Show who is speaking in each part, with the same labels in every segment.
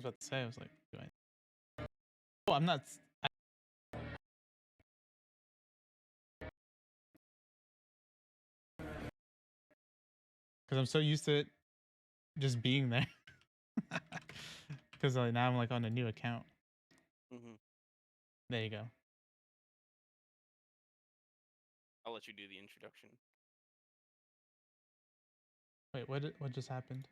Speaker 1: was about to say, I was like, do I? Oh, I'm not. Because I'm so used to it just being there. Because now I'm like on a new account.
Speaker 2: Mm-hmm.
Speaker 1: There you go.
Speaker 2: I'll let you do the introduction.
Speaker 1: Wait, what just happened?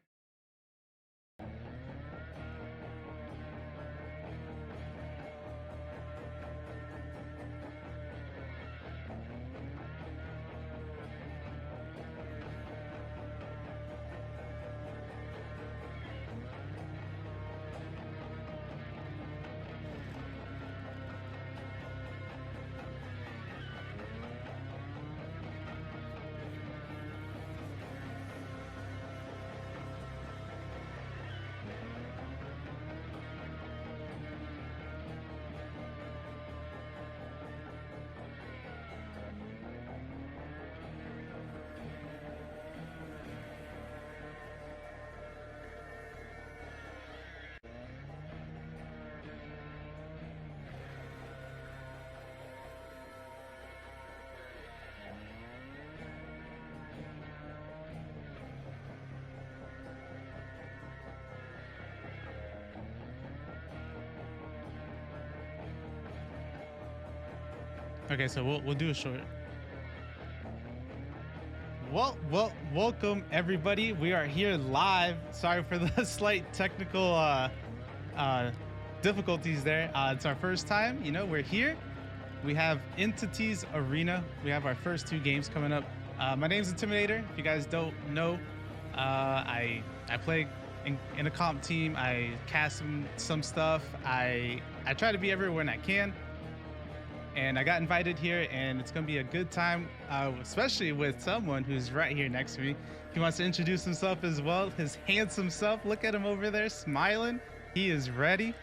Speaker 1: Okay, so we'll do a short. Welcome everybody. We are here live. Sorry for the slight technical difficulties there. It's our first time. You know, we're here. We have Entities Arena. We have our first 2 games coming up. My name's Intimidator. If you guys don't know, I play in a comp team. I cast some stuff. I try to be everywhere when I can. And I got invited here, and it's gonna be a good time, especially with someone who's right here next to me. He wants to introduce himself as well. His handsome self. Look at him over there, smiling. He is ready.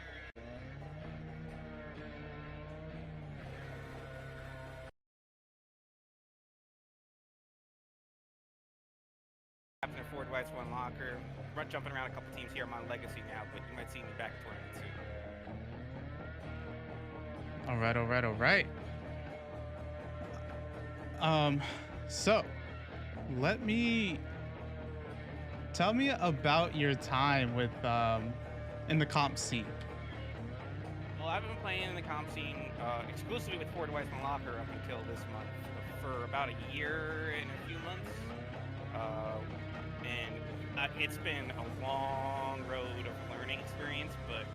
Speaker 2: Captain Ford White's one locker. Run jumping around a couple teams here. I'm on Legacy now, but you might see me back in tournament soon.
Speaker 1: All right. So tell me about your time with in the comp scene.
Speaker 2: Well, I've been playing in the comp scene exclusively with Ford White's one locker up until this month for about a year and a few months. It's been a long road of learning experience, but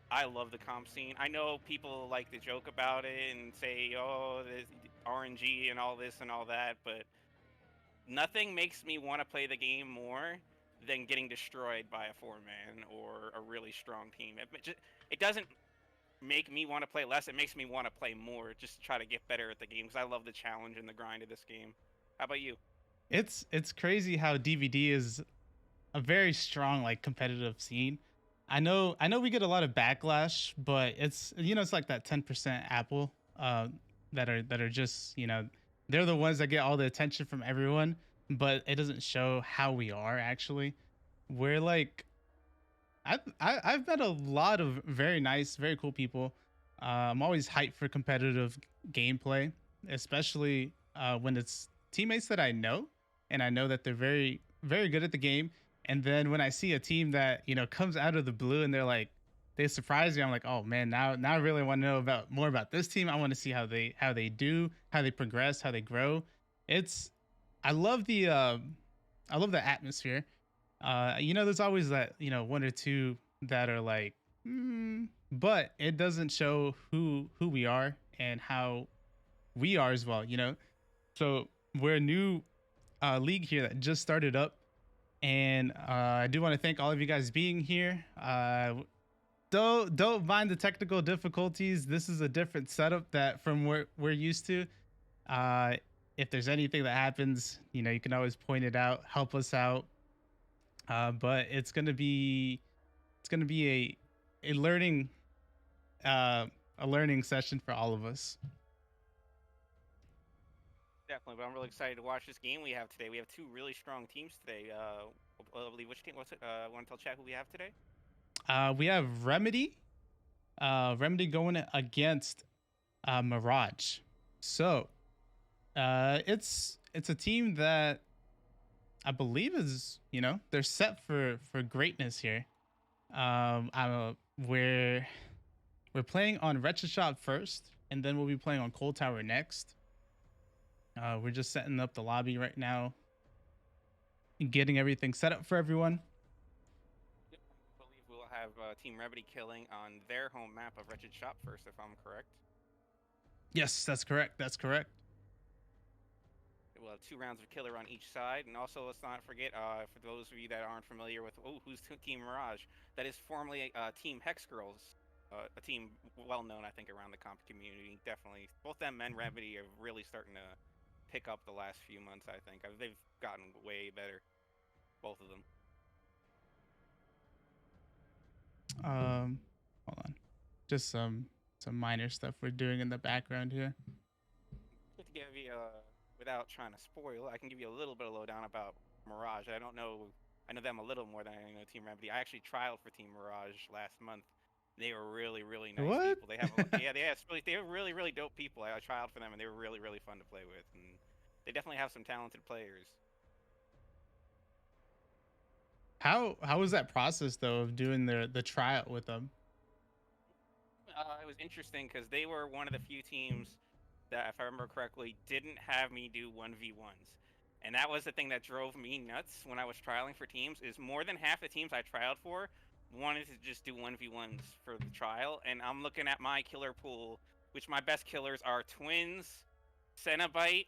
Speaker 2: I love the comp scene. I know people like to joke about it and say, oh, there's RNG and all this and all that, but nothing makes me want to play the game more than getting destroyed by a 4-man or a really strong team. It doesn't make me want to play less. It makes me want to play more just to try to get better at the game because I love the challenge and the grind of this game. How about you?
Speaker 1: It's crazy how DVD is a very strong like competitive scene. I know we get a lot of backlash, but it's it's like that 10% Apple that are just they're the ones that get all the attention from everyone, but it doesn't show how we are actually. We're like I've met a lot of very nice, very cool people. I'm always hyped for competitive gameplay, especially when it's teammates that I know, and I know that they're very good at the game. And then when I see a team that comes out of the blue and they surprise me, I'm like, oh man, now I really want to know more about this team. I want to see how they do, how they progress, how they grow. It's I love the atmosphere. There's always that one or two that are like, but it doesn't show who we are and how we are as well. So we're a new league here that just started up, and I do want to thank all of you guys being here. Don't mind the technical difficulties. This is a different setup that from what we're used to. If there's anything that happens, you can always point it out, help us out. But it's gonna be a learning session for all of us.
Speaker 2: Definitely, but I'm really excited to watch this game we have today. We have 2 really strong teams today. I believe which team? What's it? Want to tell chat who we have today?
Speaker 1: We have Remedy. Remedy going against Mirage. So it's a team that I believe is, they're set for greatness here. We're playing on Wretched Shop first, and then we'll be playing on Cold Tower next. We're just setting up the lobby right now and getting everything set up for everyone.
Speaker 2: Yep, I believe we'll have Team Remedy killing on their home map of Wretched Shop first, if I'm correct.
Speaker 1: Yes, that's correct. That's correct.
Speaker 2: We'll have 2 rounds of killer on each side, and also let's not forget, for those of you that aren't familiar with who's Team Mirage, that is formerly Team Hex Girls, a team well known, I think, around the comp community. Definitely, both them and Remedy are really starting to pick up the last few months. I think they've gotten way better, both of them.
Speaker 1: Hold on, just some minor stuff we're doing in the background here.
Speaker 2: Just to give you, without trying to spoil, I can give you a little bit of lowdown about Mirage. I know them a little more than I know Team Remedy. I actually trialed for Team Mirage last month. They were really, really nice
Speaker 1: What?
Speaker 2: people. They have, they were really, really dope people. I trialed for them, and they were really, really fun to play with. And they definitely have some talented players.
Speaker 1: How was that process though of doing the trial with them?
Speaker 2: It was interesting because they were one of the few teams that, if I remember correctly, didn't have me do 1v1s. And that was the thing that drove me nuts when I was trialing for teams, is more than half the teams I trialed for wanted to just do 1v1s for the trial. And I'm looking at my killer pool, which my best killers are Twins, Cenobite,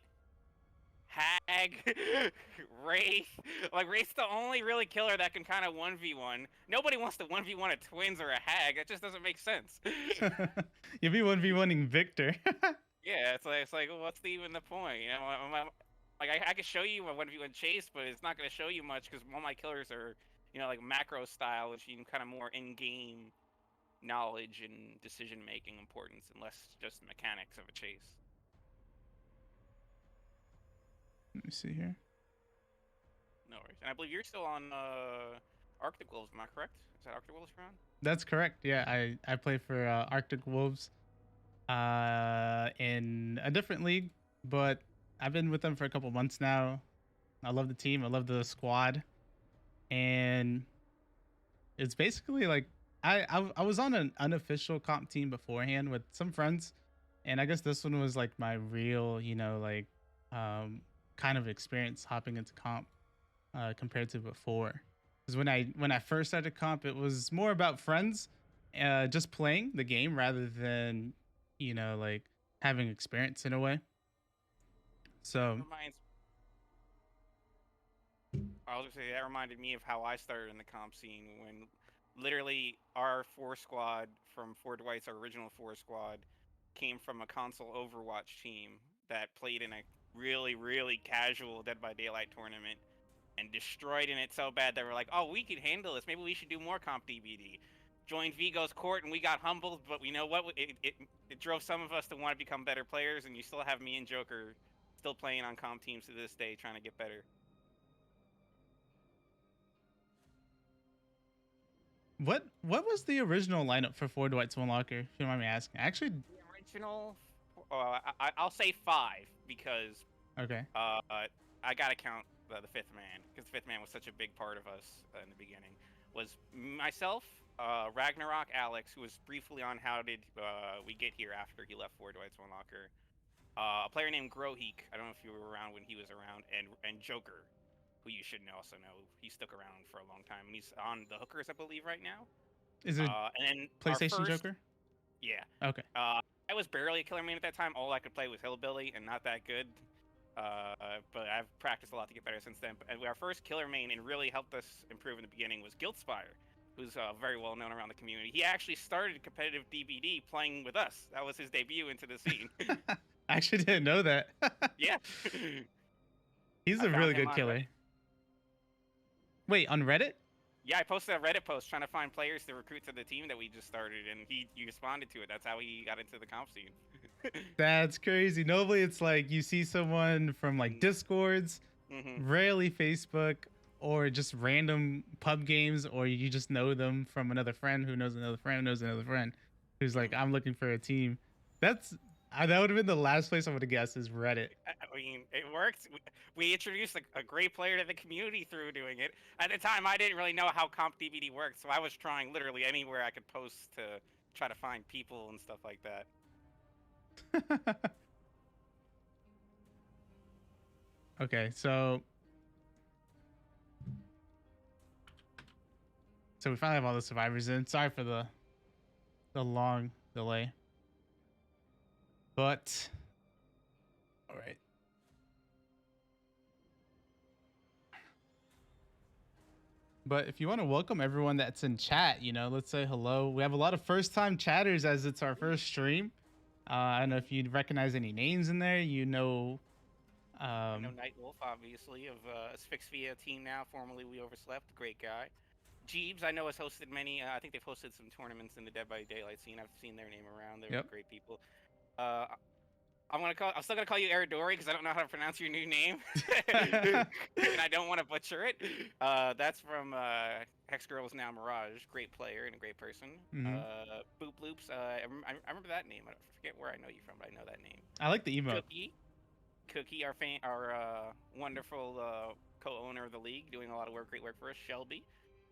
Speaker 2: Hag, Wraith. Like, Wraith's the only really killer that can kind of 1v1. Nobody wants to 1v1 a Twins or a Hag. That just doesn't make sense.
Speaker 1: You'll be 1v1ing Victor.
Speaker 2: Yeah, it's like, well, what's even the point? Like I could show you a 1v1 chase, but it's not going to show you much because all my killers are, like macro style, which you kind of more in-game knowledge and decision-making importance, and less just mechanics of a chase.
Speaker 1: Let me see here.
Speaker 2: No worries. And I believe you're still on Arctic Wolves, am I correct? Is that Arctic Wolves you're on?
Speaker 1: That's correct. Yeah, I play for Arctic Wolves in a different league, but I've been with them for a couple months now. I love the team. I love the squad, and it's basically like I was on an unofficial comp team beforehand with some friends, and I guess this one was like my real, kind of experience hopping into comp compared to before. Because when I first started comp, it was more about friends, just playing the game rather than like having experience in a way. So
Speaker 2: I was gonna say that reminded me of how I started in the comp scene when literally our 4 squad from Fort Dwight's original 4 squad came from a console Overwatch team that played in a really, really casual Dead by Daylight tournament and destroyed in it so bad that we're like, oh, we can handle this. Maybe we should do more comp DBD. Joined Vigo's court and we got humbled, but we know what? It drove some of us to want to become better players, and you still have me and Joker still playing on comp teams to this day trying to get better.
Speaker 1: What was the original lineup for Ford Dwight's One Locker, if you don't mind me asking? Actually,
Speaker 2: the original, I'll say 5 because
Speaker 1: okay.
Speaker 2: I gotta count the 5th man, because the 5th man was such a big part of us in the beginning. Was myself, Ragnarok, Alex, who was briefly on How Did We Get Here after he left Ford Dwight's One Locker. A player named Groheek, I don't know if you were around when he was around, and Joker, who you should also know. He stuck around for a long time, and he's on the Hookers, I believe, right now.
Speaker 1: Is it
Speaker 2: and then
Speaker 1: PlayStation Joker?
Speaker 2: Yeah.
Speaker 1: Okay.
Speaker 2: I was barely a killer main at that time. All I could play was Hillbilly, and not that good. But I've practiced a lot to get better since then. And our first killer main, and really helped us improve in the beginning, was Guildspire, who's very well known around the community. He actually started competitive DBD playing with us. That was his debut into the scene.
Speaker 1: I actually didn't know that.
Speaker 2: Yeah.
Speaker 1: He's a really good killer. Wait, on Reddit?
Speaker 2: Yeah, I posted a Reddit post trying to find players to recruit to the team that we just started, and he responded to it. That's how he got into the comp scene.
Speaker 1: That's crazy. Normally, it's like you see someone from like Discords, rarely Facebook, or just random pub games, or you just know them from another friend who knows another friend who knows another friend who's like, I'm looking for a team. That's that would have been the last place I would have guessed is Reddit.
Speaker 2: I mean, it worked. We introduced a great player to the community through doing it. At the time, I didn't really know how comp DVD worked, so I was trying literally anywhere I could post to try to find people and stuff like that.
Speaker 1: Okay, so we finally have all the survivors in. Sorry for the long delay. But all right. But if you want to welcome everyone that's in chat, let's say hello. We have a lot of first time chatters as it's our first stream. I don't know if you'd recognize any names in there.
Speaker 2: I know Night Wolf, obviously, of Asphyxia team now, formerly We Overslept, great guy. Jeebs, I know, has hosted many. I think they've hosted some tournaments in the Dead by Daylight scene. I've seen their name around. They're great people. I'm still gonna call you Eridori because I don't know how to pronounce your new name, and I don't want to butcher it. That's from Hex Girls Now Mirage, great player and a great person. Boop Loops, I remember that name. I forget where I know you from, but I know that name.
Speaker 1: I like the emote.
Speaker 2: Cookie, our wonderful co-owner of the league, doing a lot of great work for us. Shelby,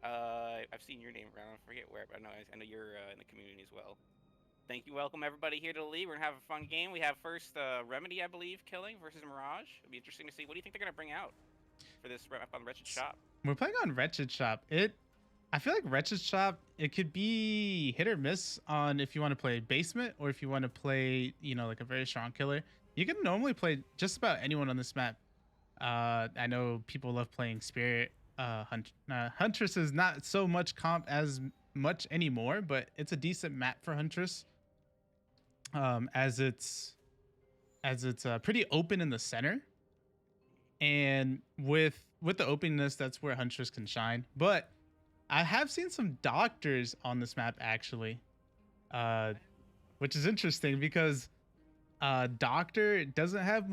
Speaker 2: I've seen your name around. I forget where, but I know you're in the community as well. Thank you. Welcome everybody here to the league. We're gonna have a fun game. We have first Remedy, I believe, killing versus Mirage. It'll be interesting to see. What do you think they're gonna bring out for this up on Wretched Shop?
Speaker 1: We're playing on Wretched Shop. I feel like Wretched Shop, it could be hit or miss on if you want to play basement or if you want to play, like a very strong killer. You can normally play just about anyone on this map. I know people love playing Spirit. Huntress is not so much comp as much anymore, but it's a decent map for Huntress. As it's pretty open in the center, and with the openness, that's where Huntress can shine. But I have seen some doctors on this map actually, which is interesting because Doctor doesn't have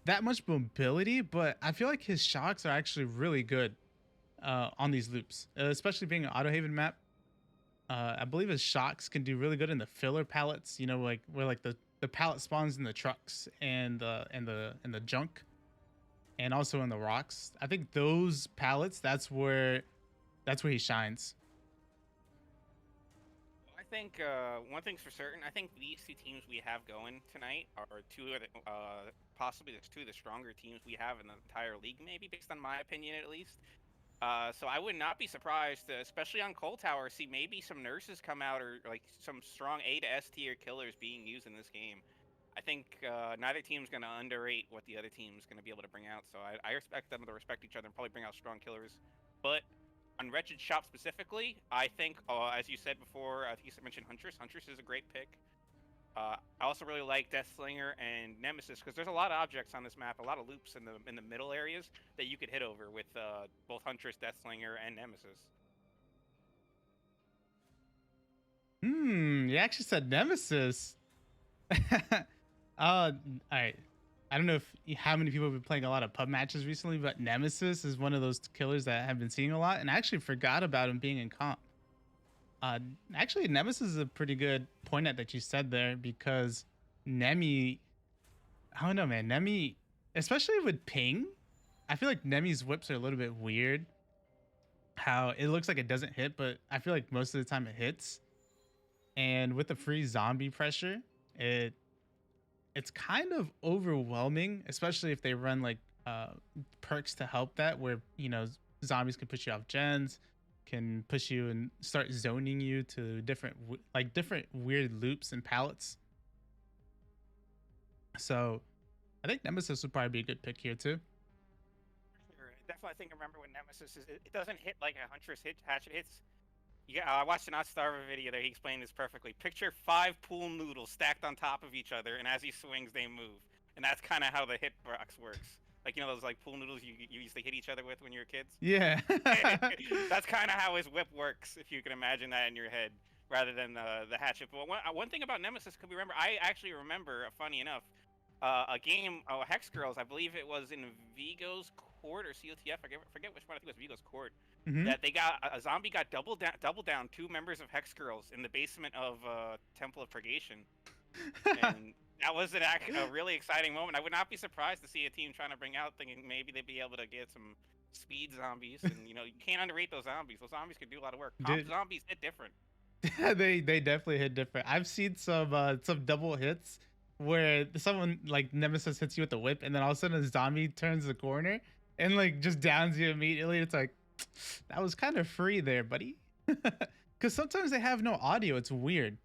Speaker 1: that much mobility, but I feel like his shocks are actually really good on these loops, especially being an Autohaven map. I believe his shocks can do really good in the filler pallets, like where like the pallet spawns in the trucks and the junk, and also in the rocks. I think those pallets, that's where he shines.
Speaker 2: I think one thing's for certain. I think these two teams we have going tonight are possibly two of the stronger teams we have in the entire league, maybe based on my opinion at least. So I would not be surprised, especially on Cold Tower, see maybe some nurses come out or like some strong A to S tier killers being used in this game. I think neither team's going to underrate what the other team's going to be able to bring out. So I expect them to respect each other and probably bring out strong killers. But on Wretched Shop specifically, I think, as you said before, I think you mentioned Huntress. Huntress is a great pick. I also really like Deathslinger and Nemesis because there's a lot of objects on this map, a lot of loops in the middle areas that you could hit over with both Huntress, Deathslinger, and Nemesis.
Speaker 1: You actually said Nemesis. All right. I don't know how many people have been playing a lot of pub matches recently, but Nemesis is one of those killers that I've been seeing a lot, and I actually forgot about him being in comp. Actually, Nemesis is a pretty good point at that you said there because Nemi, I don't know, man. Nemi, especially with ping, I feel like Nemi's whips are a little bit weird. How it looks like it doesn't hit, but I feel like most of the time it hits. And with the free zombie pressure, it's kind of overwhelming, especially if they run like perks to help that, where zombies can push you off gens, can push you and start zoning you to different weird loops and pallets. So I think Nemesis would probably be a good pick here too.
Speaker 2: Sure. Definitely, I think I remember when Nemesis it doesn't hit like a Huntress hatchet hits. Yeah, I watched an Otstarva video there. He explained this perfectly. Picture 5 pool noodles stacked on top of each other, and as he swings, they move. And that's kind of how the hitbox works. Like, those like pool noodles you used to hit each other with when you were kids?
Speaker 1: Yeah.
Speaker 2: That's kind of how his whip works, if you can imagine that in your head, rather than the hatchet. But one thing about Nemesis, could we remember? I actually remember, funny enough, a game, Hex Girls. I believe it was in Vigo's Court or COTF. I forget which one. I think it was Vigo's Court.
Speaker 1: Hmm.
Speaker 2: That they got a zombie got double down two members of Hex Girls in the basement of Temple of Purgation, and that was a really exciting moment. I would not be surprised to see a team trying to bring out, thinking maybe they'd be able to get some speed zombies. And you can't underrate those zombies. Those zombies can do a lot of work. Comp
Speaker 1: Dude,
Speaker 2: zombies hit different.
Speaker 1: they definitely hit different. I've seen some double hits where someone like Nemesis hits you with the whip, and then all of a sudden a zombie turns the corner and like just downs you immediately. It's like that was kind of free there, buddy. Because sometimes they have no audio. It's weird.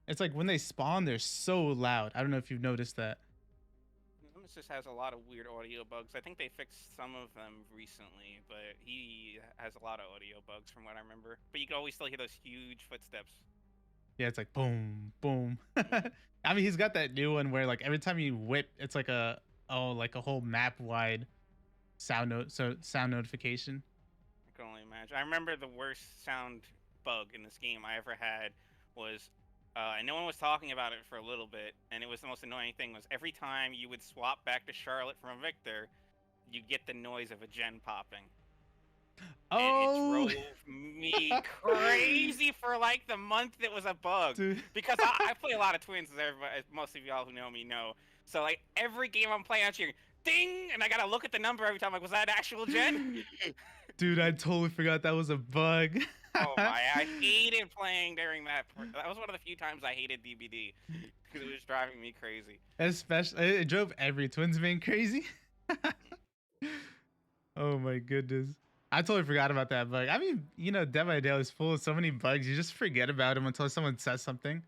Speaker 1: It's like when they spawn, they're so loud. I don't know if you've noticed that.
Speaker 2: Nemesis has a lot of weird audio bugs. I think they fixed some of them recently, but he has a lot of audio bugs from what I remember. But you can always still hear those huge footsteps.
Speaker 1: Yeah, it's like boom, boom.
Speaker 2: Mhm.
Speaker 1: I mean, he's got that new one where like every time you whip, it's like like a whole map wide sound notification.
Speaker 2: I can only imagine. I remember the worst sound bug in this game I ever had was, and no one was talking about it for a little bit, and it was the most annoying thing was every time you would swap back to Charlotte from Victor, you get the noise of a gen popping. And it
Speaker 1: Oh,
Speaker 2: drove me crazy for like the month it was a bug.
Speaker 1: dude.
Speaker 2: Because I play a lot of twins, as most of y'all who know me know. So like every game I'm playing, I'm hearing ding, and I gotta look at the number every time. Like, was that actual gen?
Speaker 1: Dude, I totally forgot that was a bug.
Speaker 2: Oh my! I hated playing during that. That was one of the few times I hated DBD because it was driving me crazy.
Speaker 1: Especially, it drove every Twins man crazy. Oh my goodness. I totally forgot about that bug. I mean, Dead by Daylight is full of so many bugs. You just forget about them until someone says something.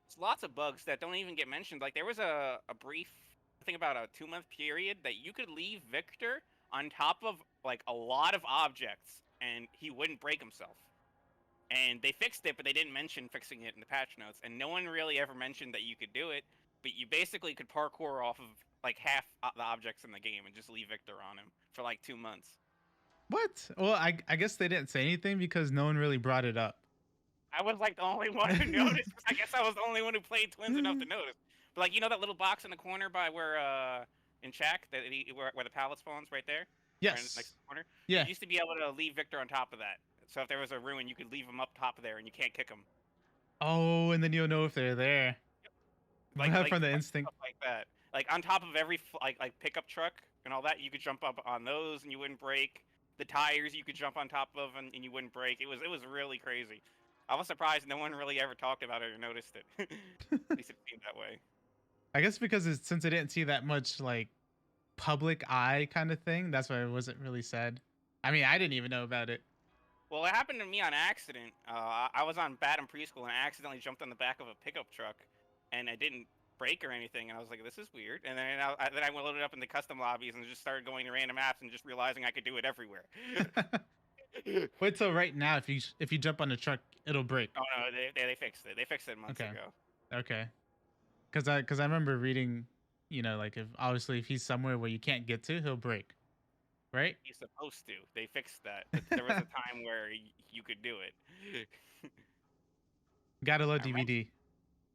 Speaker 2: There's lots of bugs that don't even get mentioned. Like there was a brief, I think about a 2-month period that you could leave Victor on top of like a lot of objects and he wouldn't break himself. And they fixed it, but they didn't mention fixing it in the patch notes. And no one really ever mentioned that you could do it. But you basically could parkour off of like half the objects in the game and just leave Victor on him for like 2 months.
Speaker 1: What? Well, I guess they didn't say anything because no one really brought it up.
Speaker 2: I was like the only one who noticed. 'Cause I guess I was the only one who played Twins enough to notice. But like that little box in the corner by where in Shack where the pallet spawns right there, right next to
Speaker 1: Yes.
Speaker 2: the corner.
Speaker 1: Yeah.
Speaker 2: You used to be able to leave Victor on top of that. So if there was a ruin, you could leave him up top of there, and you can't kick him.
Speaker 1: Oh, and then you'll know if they're there.
Speaker 2: Like
Speaker 1: From the
Speaker 2: fun
Speaker 1: instinct.
Speaker 2: stuff like that. Like on top of every like pickup truck and all that, you could jump up on those and you wouldn't break. The tires you could jump on top of and you wouldn't break. It was really crazy. I was surprised no one really ever talked about it or noticed it. At least it seemed that way.
Speaker 1: I guess because since I didn't see that much like public eye kind of thing, that's why it wasn't really said. I mean, I didn't even know about it.
Speaker 2: Well, it happened to me on accident. I was on Batum Preschool and I accidentally jumped on the back of a pickup truck, and I didn't break or anything. And I was like, "This is weird." And then I loaded up into custom lobbies and just started going to random apps and just realizing I could do it everywhere.
Speaker 1: Wait till right now, if you jump on the truck, it'll break.
Speaker 2: Oh no, they fixed it. They fixed it months
Speaker 1: Okay.
Speaker 2: ago.
Speaker 1: Okay. Because I remember reading, like if he's somewhere where you can't get to, he'll break. Right?
Speaker 2: He's supposed to. They fixed that. There was a time where you could do it.
Speaker 1: Gotta love
Speaker 2: I remember.
Speaker 1: DVD.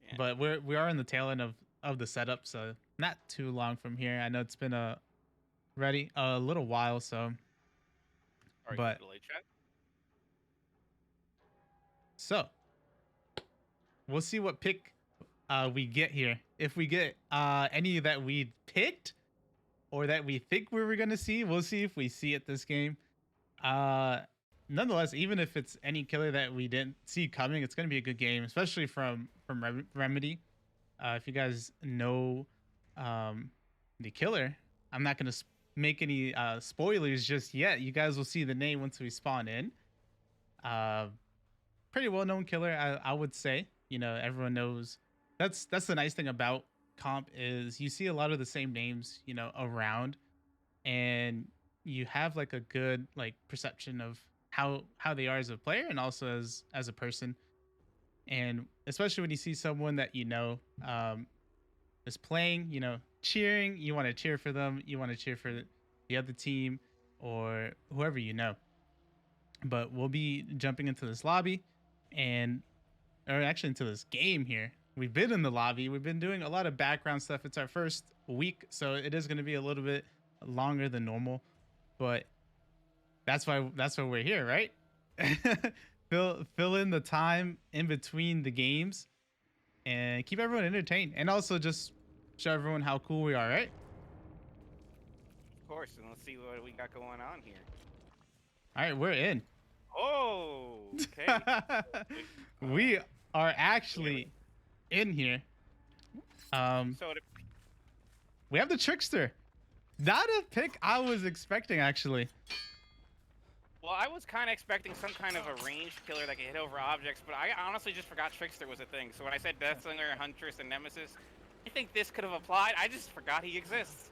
Speaker 2: Yeah.
Speaker 1: But we are in the tail end of the setup, so not too long from here. I know it's been a little while, so
Speaker 2: Are you
Speaker 1: but
Speaker 2: delay chat?
Speaker 1: so we'll see what pick we get here. If we get any that we picked or that we think we were gonna see, we'll see if we see it this game. Uh Nonetheless, even if it's any killer that we didn't see coming, it's gonna be a good game, especially from Remedy. If you guys know the killer, I'm not gonna make any spoilers just yet. You guys will see the name once we spawn in. Uh, Pretty well known killer, I would say. Everyone knows. That's the nice thing about comp is you see a lot of the same names around, and you have like a good like perception of how they are as a player and also as a person. And especially when you see someone that is playing, cheering, you want to cheer for them, you want to cheer for the other team or whoever But we'll be jumping into this lobby or actually into this game here. We've been in the lobby. We've been doing a lot of background stuff. It's our first week, so it is going to be a little bit longer than normal, but that's why we're here, right? Fill in the time in between the games and keep everyone entertained, and also just show everyone how cool we are, right?
Speaker 2: Of course, and let's see what we got going on here.
Speaker 1: All right, we're in.
Speaker 2: Oh, okay.
Speaker 1: We are actually in here.
Speaker 2: So
Speaker 1: We have the Trickster. Not a pick I was expecting, actually.
Speaker 2: well, I was kind of expecting some kind of a ranged killer that could hit over objects, but I honestly just forgot Trickster was a thing. So when I said Deathslinger, Huntress, and Nemesis, I think this could have applied. I just forgot he exists.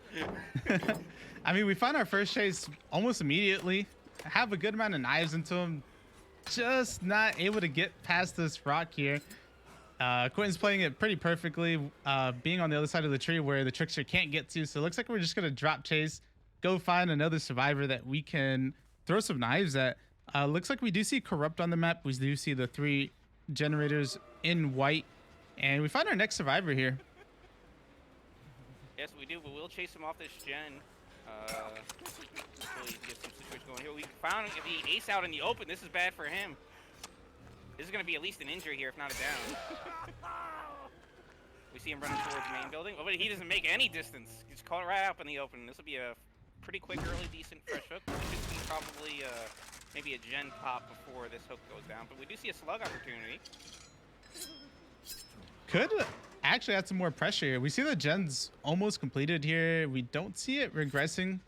Speaker 1: I mean, we found our first chase almost immediately. Have a good amount of knives into him. Just not able to get past this rock here. Quentin's playing it pretty perfectly, being on the other side of the tree where the Trickster can't get to. So it looks like we're just going to drop chase, go find another survivor that we can throw some knives at. Looks like we do see Corrupt on the map. We do see the 3 generators in white. And we find our next survivor here.
Speaker 2: Yes, we do, but we'll chase him off this gen. Until he can get some situation going here. We found the ace out in the open. This is bad for him. This is going to be at least an injury here, if not a down. We see him running towards the main building. Oh, but he doesn't make any distance. He's caught right up in the open. This will be a pretty quick, early, decent fresh hook. We should see probably maybe a gen pop before this hook goes down. But we do see a slug opportunity.
Speaker 1: Could actually add some more pressure here. We see the gen's almost completed here. We don't see it regressing.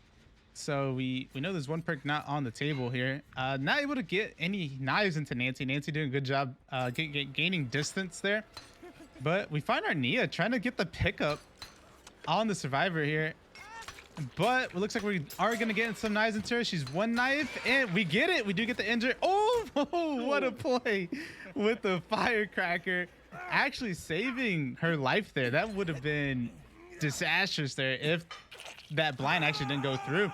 Speaker 1: So we know there's one perk not on the table here. Not able to get any knives into Nancy. Nancy doing a good job gaining distance there. But we find our Nia trying to get the pickup on the survivor here. But it looks like we are going to get some knives into her. She's one knife and we get it. We do get the injury. Oh, what a play with the firecracker. Actually saving her life there. That would have been disastrous there if that blind actually didn't go through.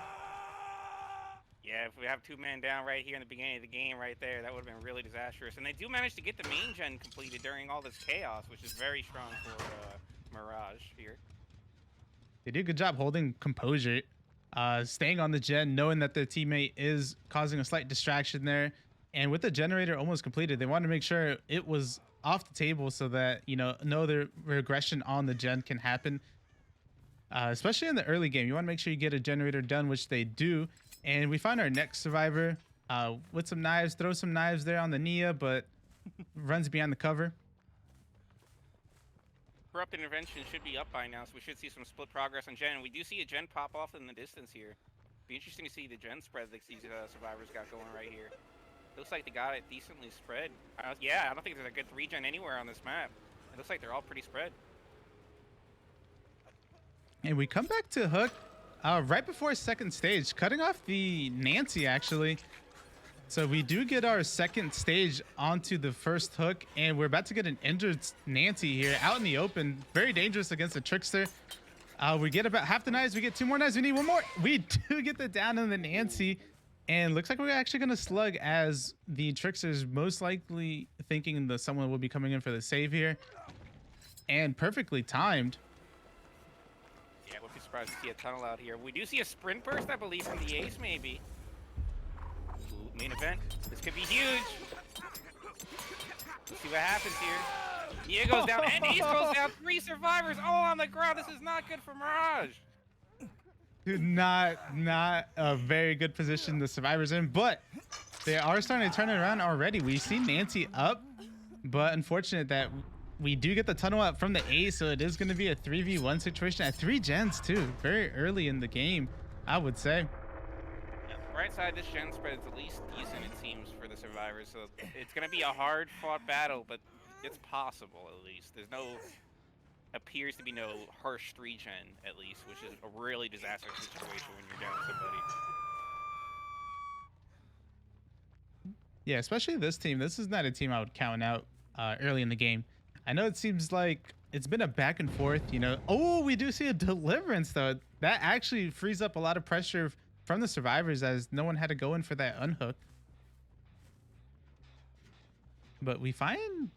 Speaker 2: Yeah, if we have 2 men down right here in the beginning of the game right there, that would have been really disastrous. And they do manage to get the main gen completed during all this chaos, which is very strong for Mirage here.
Speaker 1: They do a good job holding composure, staying on the gen, knowing that their teammate is causing a slight distraction there. And with the generator almost completed, they wanted to make sure it was off the table so that, you know, no other regression on the gen can happen. Especially in the early game, you want to make sure you get a generator done, which they do. And we find our next survivor with some knives, throw some knives there on the Nia, but runs behind the cover.
Speaker 2: Corrupt intervention should be up by now, so we should see some split progress on gen. We do see a gen pop off in the distance here. Be interesting to see the gen spread that these survivors got going right here. Looks like they got it decently spread. Yeah, I don't think there's a good 3 gen anywhere on this map. It looks like they're all pretty spread.
Speaker 1: And we come back to hook right before second stage, cutting off the Nancy actually. So we do get our second stage onto the first hook, and we're about to get an injured Nancy here out in the open. Very dangerous against the Trickster. We get about half the knives. We get 2 more knives. We need 1 more. We do get the down on the Nancy. And looks like we're actually going to slug as the Trickster's most likely thinking that someone will be coming in for the save here. And perfectly timed.
Speaker 2: Yeah, we'll be surprised to see a tunnel out here. We do see a sprint burst, I believe, from the ace, maybe. Ooh, main event. This could be huge. Let's see what happens here. Nia goes down, and ace goes down. 3 survivors all on the ground. This is not good for Mirage.
Speaker 1: Not a very good position the survivors in, but they are starting to turn it around already. We see Nancy up, but unfortunate that we do get the tunnel out from the A, so it is going to be a 3v1 situation at 3 gens too, very early in the game, I would say.
Speaker 2: Yeah, right side, this gen spread is at least decent, it seems, for the survivors, so it's going to be a hard fought battle, but it's possible at least. There's no appears to be no harsh 3 gen at least, which is a really disastrous situation when you're down somebody.
Speaker 1: Yeah, especially this team. This is not a team I would count out early in the game. I know it seems like it's been a back and forth, you know. Oh, we do see a deliverance though. That actually frees up a lot of pressure from the survivors as no one had to go in for that unhook. But we find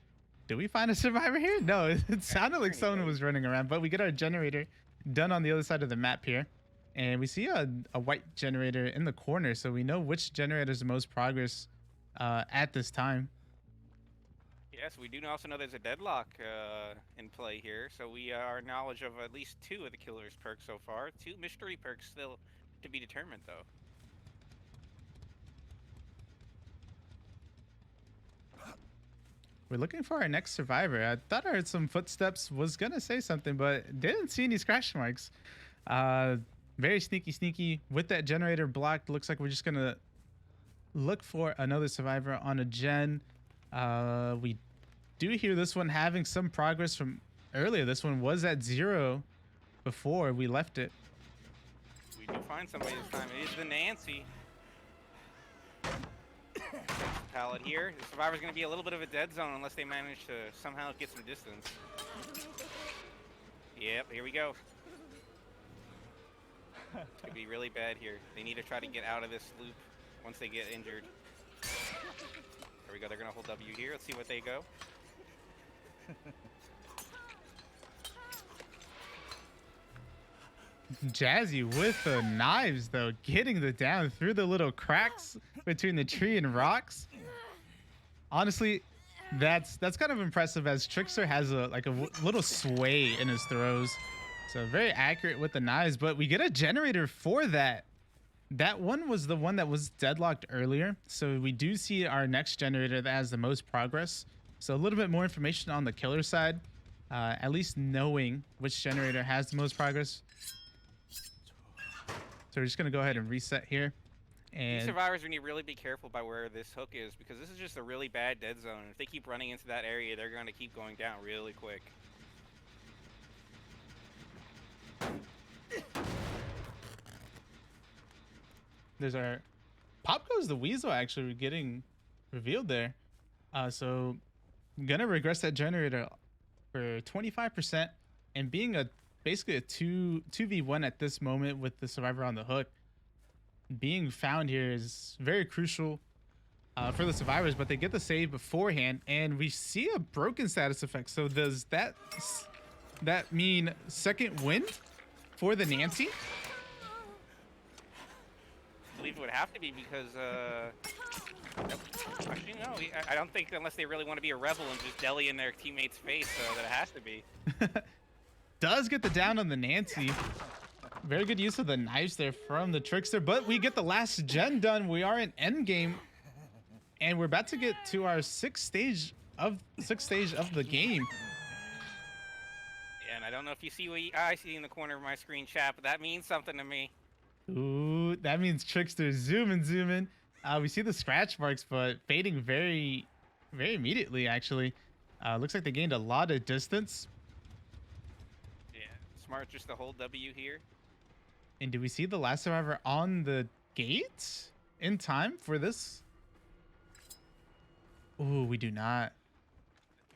Speaker 1: Did we find a survivor here? No, it sounded like someone was running around, but we get our generator done on the other side of the map here. And we see a white generator in the corner, so we know which generator is the most progress at this time.
Speaker 2: Yes, we do also know there's a deadlock in play here, so we are knowledge of at least 2 of the killer's perks so far. 2 mystery perks still to be determined, though.
Speaker 1: We're looking for our next survivor. I thought I heard some footsteps, was gonna say something, but didn't see any scratch marks. Very sneaky with that generator blocked. Looks like we're just gonna look for another survivor on a gen. We do hear this one having some progress from earlier. This one was at 0 before we left it.
Speaker 2: We do find somebody this time. It is the Nancy. Pallet here. The survivor's going to be a little bit of a dead zone unless they manage to somehow get some distance. Yep, here we go. It's going to be really bad here. They need to try to get out of this loop once they get injured. There we go. They're going to hold W here. Let's see what they go.
Speaker 1: Jazzy with the knives, though, getting the down through the little cracks between the tree and rocks. Honestly, that's kind of impressive, as Trickster has a little sway in his throws. So very accurate with the knives, but we get a generator for that. That one was the one that was deadlocked earlier. So we do see our next generator that has the most progress. So a little bit more information on the killer side, at least knowing which generator has the most progress. So we're just going to go ahead and reset here. And
Speaker 2: these survivors, we need to really be careful by where this hook is, because this is just a really bad dead zone. If they keep running into that area, they're going to keep going down really quick.
Speaker 1: There's our Pop Goes the Weasel actually getting revealed there. So I'm going to regress that generator for 25%, and being basically a 2v1 at this moment with the survivor on the hook, being found here is very crucial for the survivors, but they get the save beforehand, and we see a broken status effect. So does that mean second win for the Nancy?
Speaker 2: I believe it would have to be, because actually no, I don't think, unless they really want to be a rebel and just deli in their teammate's face, that it has to be.
Speaker 1: Does get the down on the Nancy. Very good use of the knives there from the Trickster, but we get the last gen done. We are in end game, and we're about to get to our sixth stage of the game.
Speaker 2: Yeah, and I don't know if you see what I see in the corner of my screen, chat, but that means something to me.
Speaker 1: Ooh, that means Trickster zooming. We see the scratch marks, but fading very immediately, actually. Looks like they gained a lot of distance.
Speaker 2: Yeah, smart just to hold W here.
Speaker 1: And do we see the last survivor on the gate in time for this? Ooh, we do not.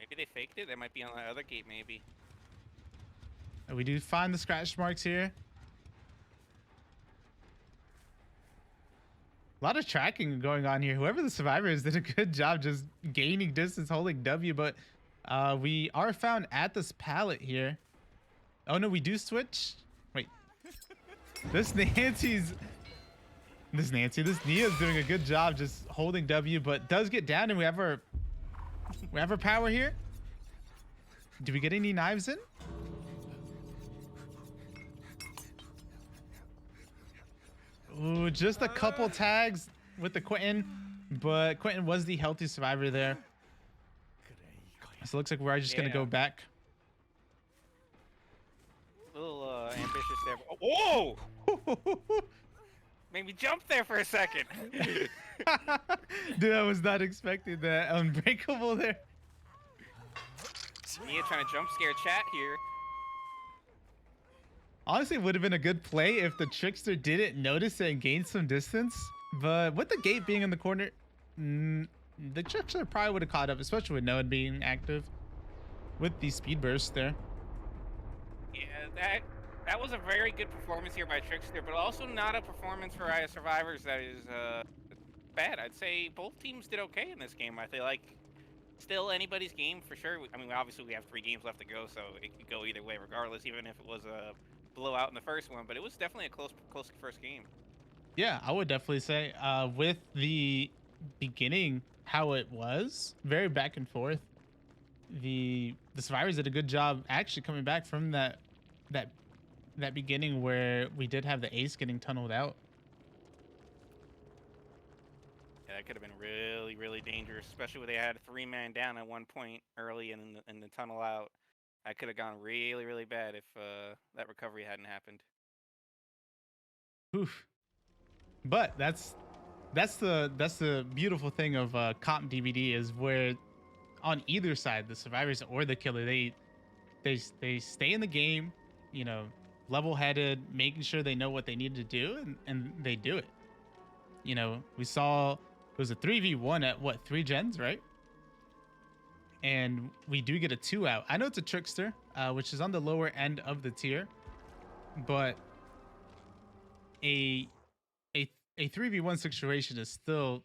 Speaker 2: Maybe they faked it. That might be on the other gate, maybe.
Speaker 1: We do find the scratch marks here. A lot of tracking going on here. Whoever the survivor is did a good job just gaining distance, holding W, but we are found at this pallet here. Oh no, we do switch. Wait. This Nia's doing a good job just holding W, but does get down, and we have our power here. Do we get any knives in? Ooh, just a couple tags with the Quentin, but Quentin was the healthy survivor there. So it looks like we're just gonna go back.
Speaker 2: A little ambitious there. Oh, whoa! Made me jump there for a second.
Speaker 1: Dude, I was not expecting that. Unbreakable there.
Speaker 2: Nia trying to jump scare chat here.
Speaker 1: Honestly, it would have been a good play if the Trickster didn't notice it and gained some distance. But with the gate being in the corner, the Trickster probably would have caught up, especially with Noah being active with the speed burst there.
Speaker 2: Yeah, that was a very good performance here by Trickster, but also not a performance for survivors that is bad. I'd say both teams did okay in this game. I feel like Still anybody's game for sure. I mean, obviously we have 3 games left to go, so it could go either way regardless, even if it was a blowout in the first one. But it was definitely a close first game.
Speaker 1: Yeah, I would definitely say with the beginning how it was, very back and forth. The survivors did a good job actually coming back from that that beginning where we did have the ace getting tunneled out.
Speaker 2: Yeah, that could have been really, really dangerous, especially when they had a 3-man down at one point early in the tunnel out. That could have gone really, really bad if that recovery hadn't happened.
Speaker 1: Oof. But that's the beautiful thing of comp DVD is where on either side, the survivors or the killer, they stay in the game, you know, level-headed, making sure they know what they need to do, and they do it. You know, we saw it was a 3v1 at what, 3 gens, right? And we do get a 2 out. I know it's a trickster, which is on the lower end of the tier, but a a 3v1 situation is still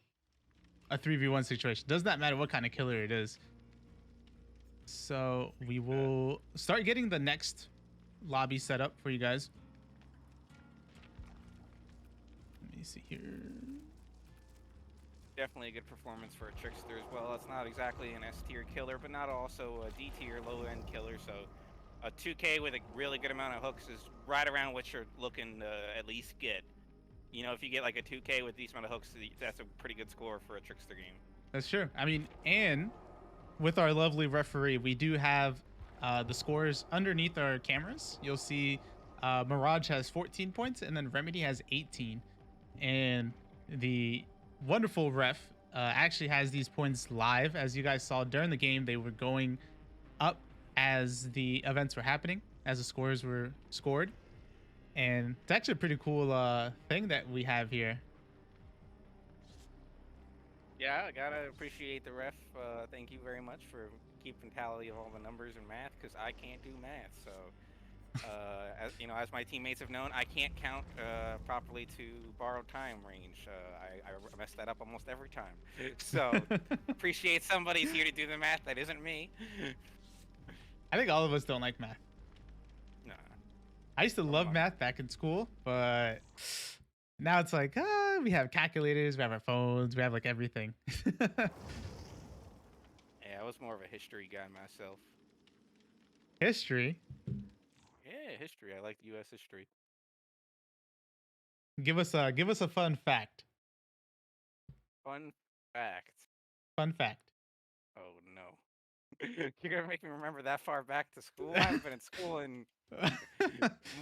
Speaker 1: a 3v1 situation. Does not matter what kind of killer it is. So we will start getting the next lobby set up for you guys. Let me see here.
Speaker 2: Definitely a good performance for a trickster as well. It's not exactly an S tier killer, but not also a D tier low end killer. So a 2K with a really good amount of hooks is right around what you're looking to at least get. You know, if you get like a 2K with a decent amount of hooks, that's a pretty good score for a trickster game.
Speaker 1: That's true. I mean, and with our lovely referee, we do have the scores underneath our cameras. You'll see Mirage has 14 points, and then Remedy has 18. And the wonderful ref actually has these points live. As you guys saw during the game, they were going up as the events were happening, as the scores were scored. And it's actually a pretty cool thing that we have here.
Speaker 2: Yeah, I gotta appreciate the ref. Thank you very much for keeping tally of all the numbers and math, because I can't do math. So, as you know, as my teammates have known, I can't count properly to borrowed time range. I mess that up almost every time. So, appreciate somebody's here to do the math. That isn't me.
Speaker 1: I think all of us don't like math.
Speaker 2: No.
Speaker 1: I used to love math back in school, but now it's like, we have calculators, we have our phones, we have like everything.
Speaker 2: Yeah, I was more of a history guy myself.
Speaker 1: History?
Speaker 2: Yeah, history. I like U.S. history.
Speaker 1: Give us a fun fact.
Speaker 2: Fun fact.
Speaker 1: Fun fact.
Speaker 2: Oh no. You're gonna make me remember that far back to school? I haven't been in school in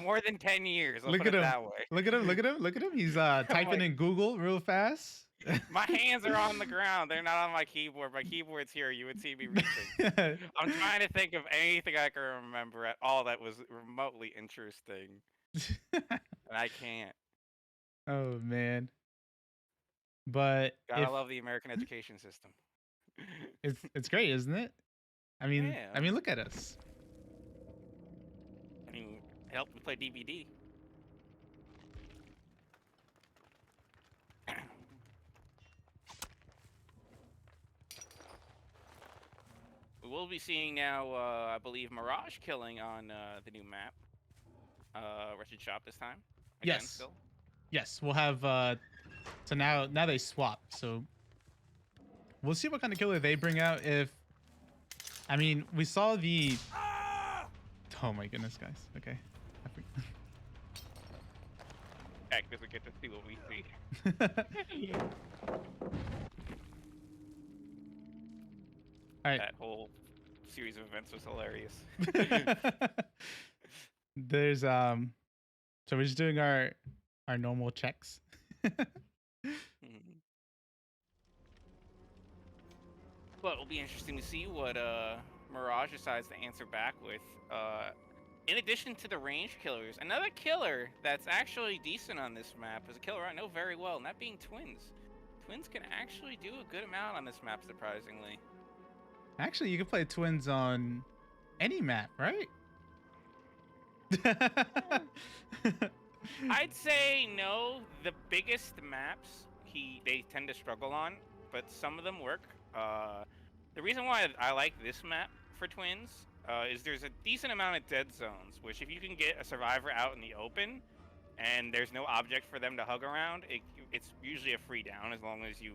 Speaker 2: more than 10 years. I'll
Speaker 1: Look
Speaker 2: put
Speaker 1: at
Speaker 2: it
Speaker 1: him.
Speaker 2: that way.
Speaker 1: Look at him. Look at him. Look at him. He's typing in Google real fast.
Speaker 2: My hands are on the ground. They're not on my keyboard. My keyboard's here. You would see me reaching. I'm trying to think of anything I can remember at all that was remotely interesting. And I can't.
Speaker 1: Oh man. But
Speaker 2: Gotta love the American education system.
Speaker 1: it's great, isn't it? I mean,
Speaker 2: Yeah.
Speaker 1: Look at us.
Speaker 2: I mean, it helped me play DVD. We will be seeing now, I believe, Mirage killing on the new map. Wretched Shop this time. Again,
Speaker 1: Yes.
Speaker 2: Still.
Speaker 1: Yes, we'll have so now they swap. So we'll see what kind of killer they bring out. If I mean, we saw the oh my goodness, guys. Okay.
Speaker 2: Heck, doesn't get to see what we see.
Speaker 1: All right.
Speaker 2: That whole series of events was hilarious.
Speaker 1: There's so we're just doing our normal checks.
Speaker 2: But it'll be interesting to see what Mirage decides to answer back with. In addition to the range killers, another killer that's actually decent on this map is a killer I know very well, and that being Twins. Twins can actually do a good amount on this map, surprisingly.
Speaker 1: Actually, you can play Twins on any map, right?
Speaker 2: I'd say no. The biggest maps they tend to struggle on, but some of them work. The reason why I like this map for twins is there's a decent amount of dead zones, which if you can get a survivor out in the open and there's no object for them to hug around, it's usually a free down as long as you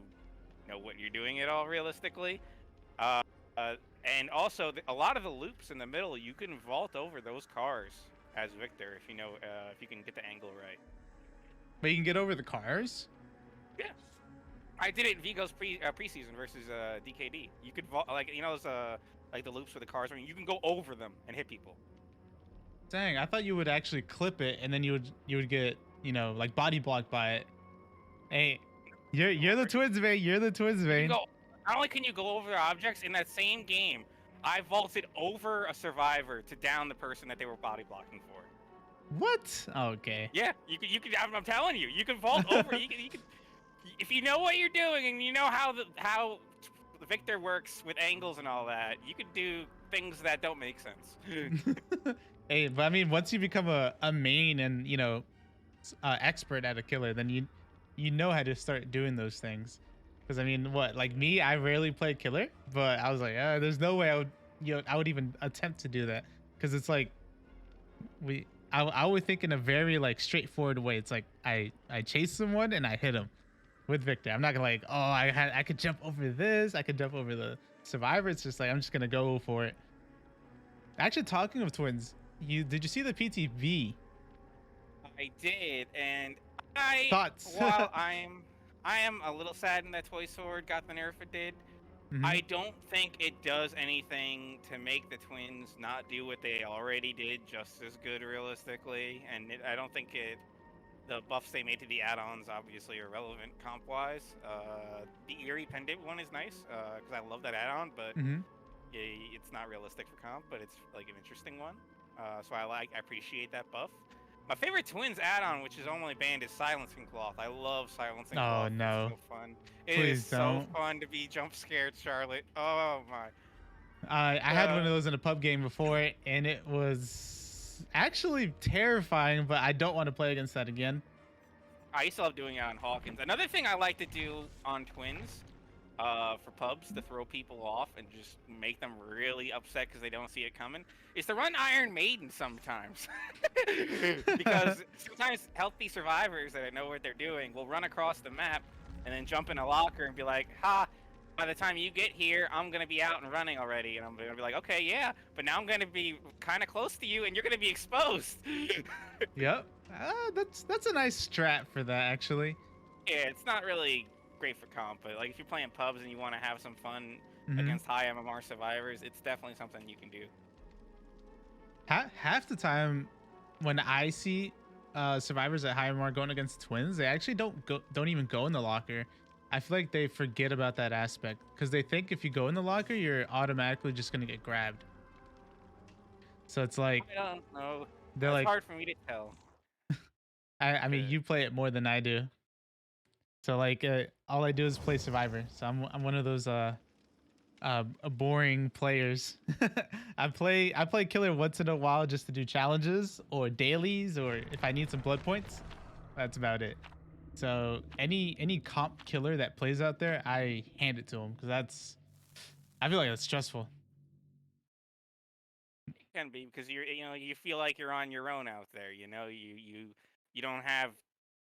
Speaker 2: know what you're doing at all realistically. Uh, uh, and also, a lot of the loops in the middle, you can vault over those cars as Victor if you know if you can get the angle right.
Speaker 1: But you can get over the cars.
Speaker 2: Yeah, I did it in Vigo's preseason versus DKD. You could vault, like those like the loops where the cars are. You can go over them and hit people.
Speaker 1: Dang, I thought you would actually clip it and then you would get, you know, like body blocked by it. Hey, you're the twins, man. You're the twins, man.
Speaker 2: Not only can you go over objects in that same game, I vaulted over a survivor to down the person that they were body blocking for.
Speaker 1: What? Okay.
Speaker 2: Yeah, you can. I'm telling you, you can vault over. you can. If you know what you're doing and you know how the Victor works with angles and all that, you could do things that don't make sense.
Speaker 1: Hey, but I mean, once you become a main and, you know, expert at a killer, then you know how to start doing those things. Because I mean, what, like me, I rarely play killer, but I was like, there's no way I would even attempt to do that. Because it's like I would think in a very like straightforward way. It's like I chase someone and I hit him with Victor. I'm not gonna like, oh, I could jump over this, I could jump over the survivor. It's just like I'm just gonna go for it. Actually, talking of twins, did you see the PTV?
Speaker 2: I did, and
Speaker 1: Thoughts?
Speaker 2: While I am a little saddened that Toy Sword got the nerf it did.
Speaker 1: Mm-hmm.
Speaker 2: I don't think it does anything to make the twins not do what they already did just as good realistically, and I don't think the buffs they made to the add-ons obviously are relevant comp-wise. The Eerie Pendant one is nice because I love that add-on, but it's not realistic for comp, but it's like an interesting one. So I appreciate that buff. My favorite Twins add-on, which is only banned, is Silencing Cloth. I love Silencing Cloth.
Speaker 1: Oh no!
Speaker 2: It's so fun. It
Speaker 1: Please
Speaker 2: is
Speaker 1: don't.
Speaker 2: so fun to be jump scared, Charlotte. Oh my.
Speaker 1: I had one of those in a pub game before, and it was actually terrifying. But I don't want to play against that again.
Speaker 2: I used to love doing it on Hawkins. Another thing I like to do on Twins, for pubs to throw people off and just make them really upset because they don't see it coming, is to run Iron Maiden sometimes. Because sometimes healthy survivors that know what they're doing will run across the map and then jump in a locker and be like, ha, by the time you get here, I'm going to be out and running already. And I'm going to be like, okay, yeah, but now I'm going to be kind of close to you and you're going to be exposed.
Speaker 1: Yep. That's a nice strat for that, actually.
Speaker 2: Yeah, it's not really great for comp, but like if you're playing pubs and you want to have some fun against high MMR survivors, it's definitely something you can do.
Speaker 1: Half the time when I see survivors at high MMR going against twins, they actually don't even go in the locker. I feel like they forget about that aspect because they think if you go in the locker, you're automatically just gonna get grabbed. So it's like,
Speaker 2: I don't know.
Speaker 1: They're
Speaker 2: it's
Speaker 1: like,
Speaker 2: hard for me to tell.
Speaker 1: I mean, you play it more than I do. So like, all I do is play Survivor. So I'm one of those boring players. I play killer once in a while just to do challenges or dailies, or if I need some blood points. That's about it. So any comp killer that plays out there, I hand it to him because I feel like that's stressful.
Speaker 2: It can be because you feel like you're on your own out there. You don't have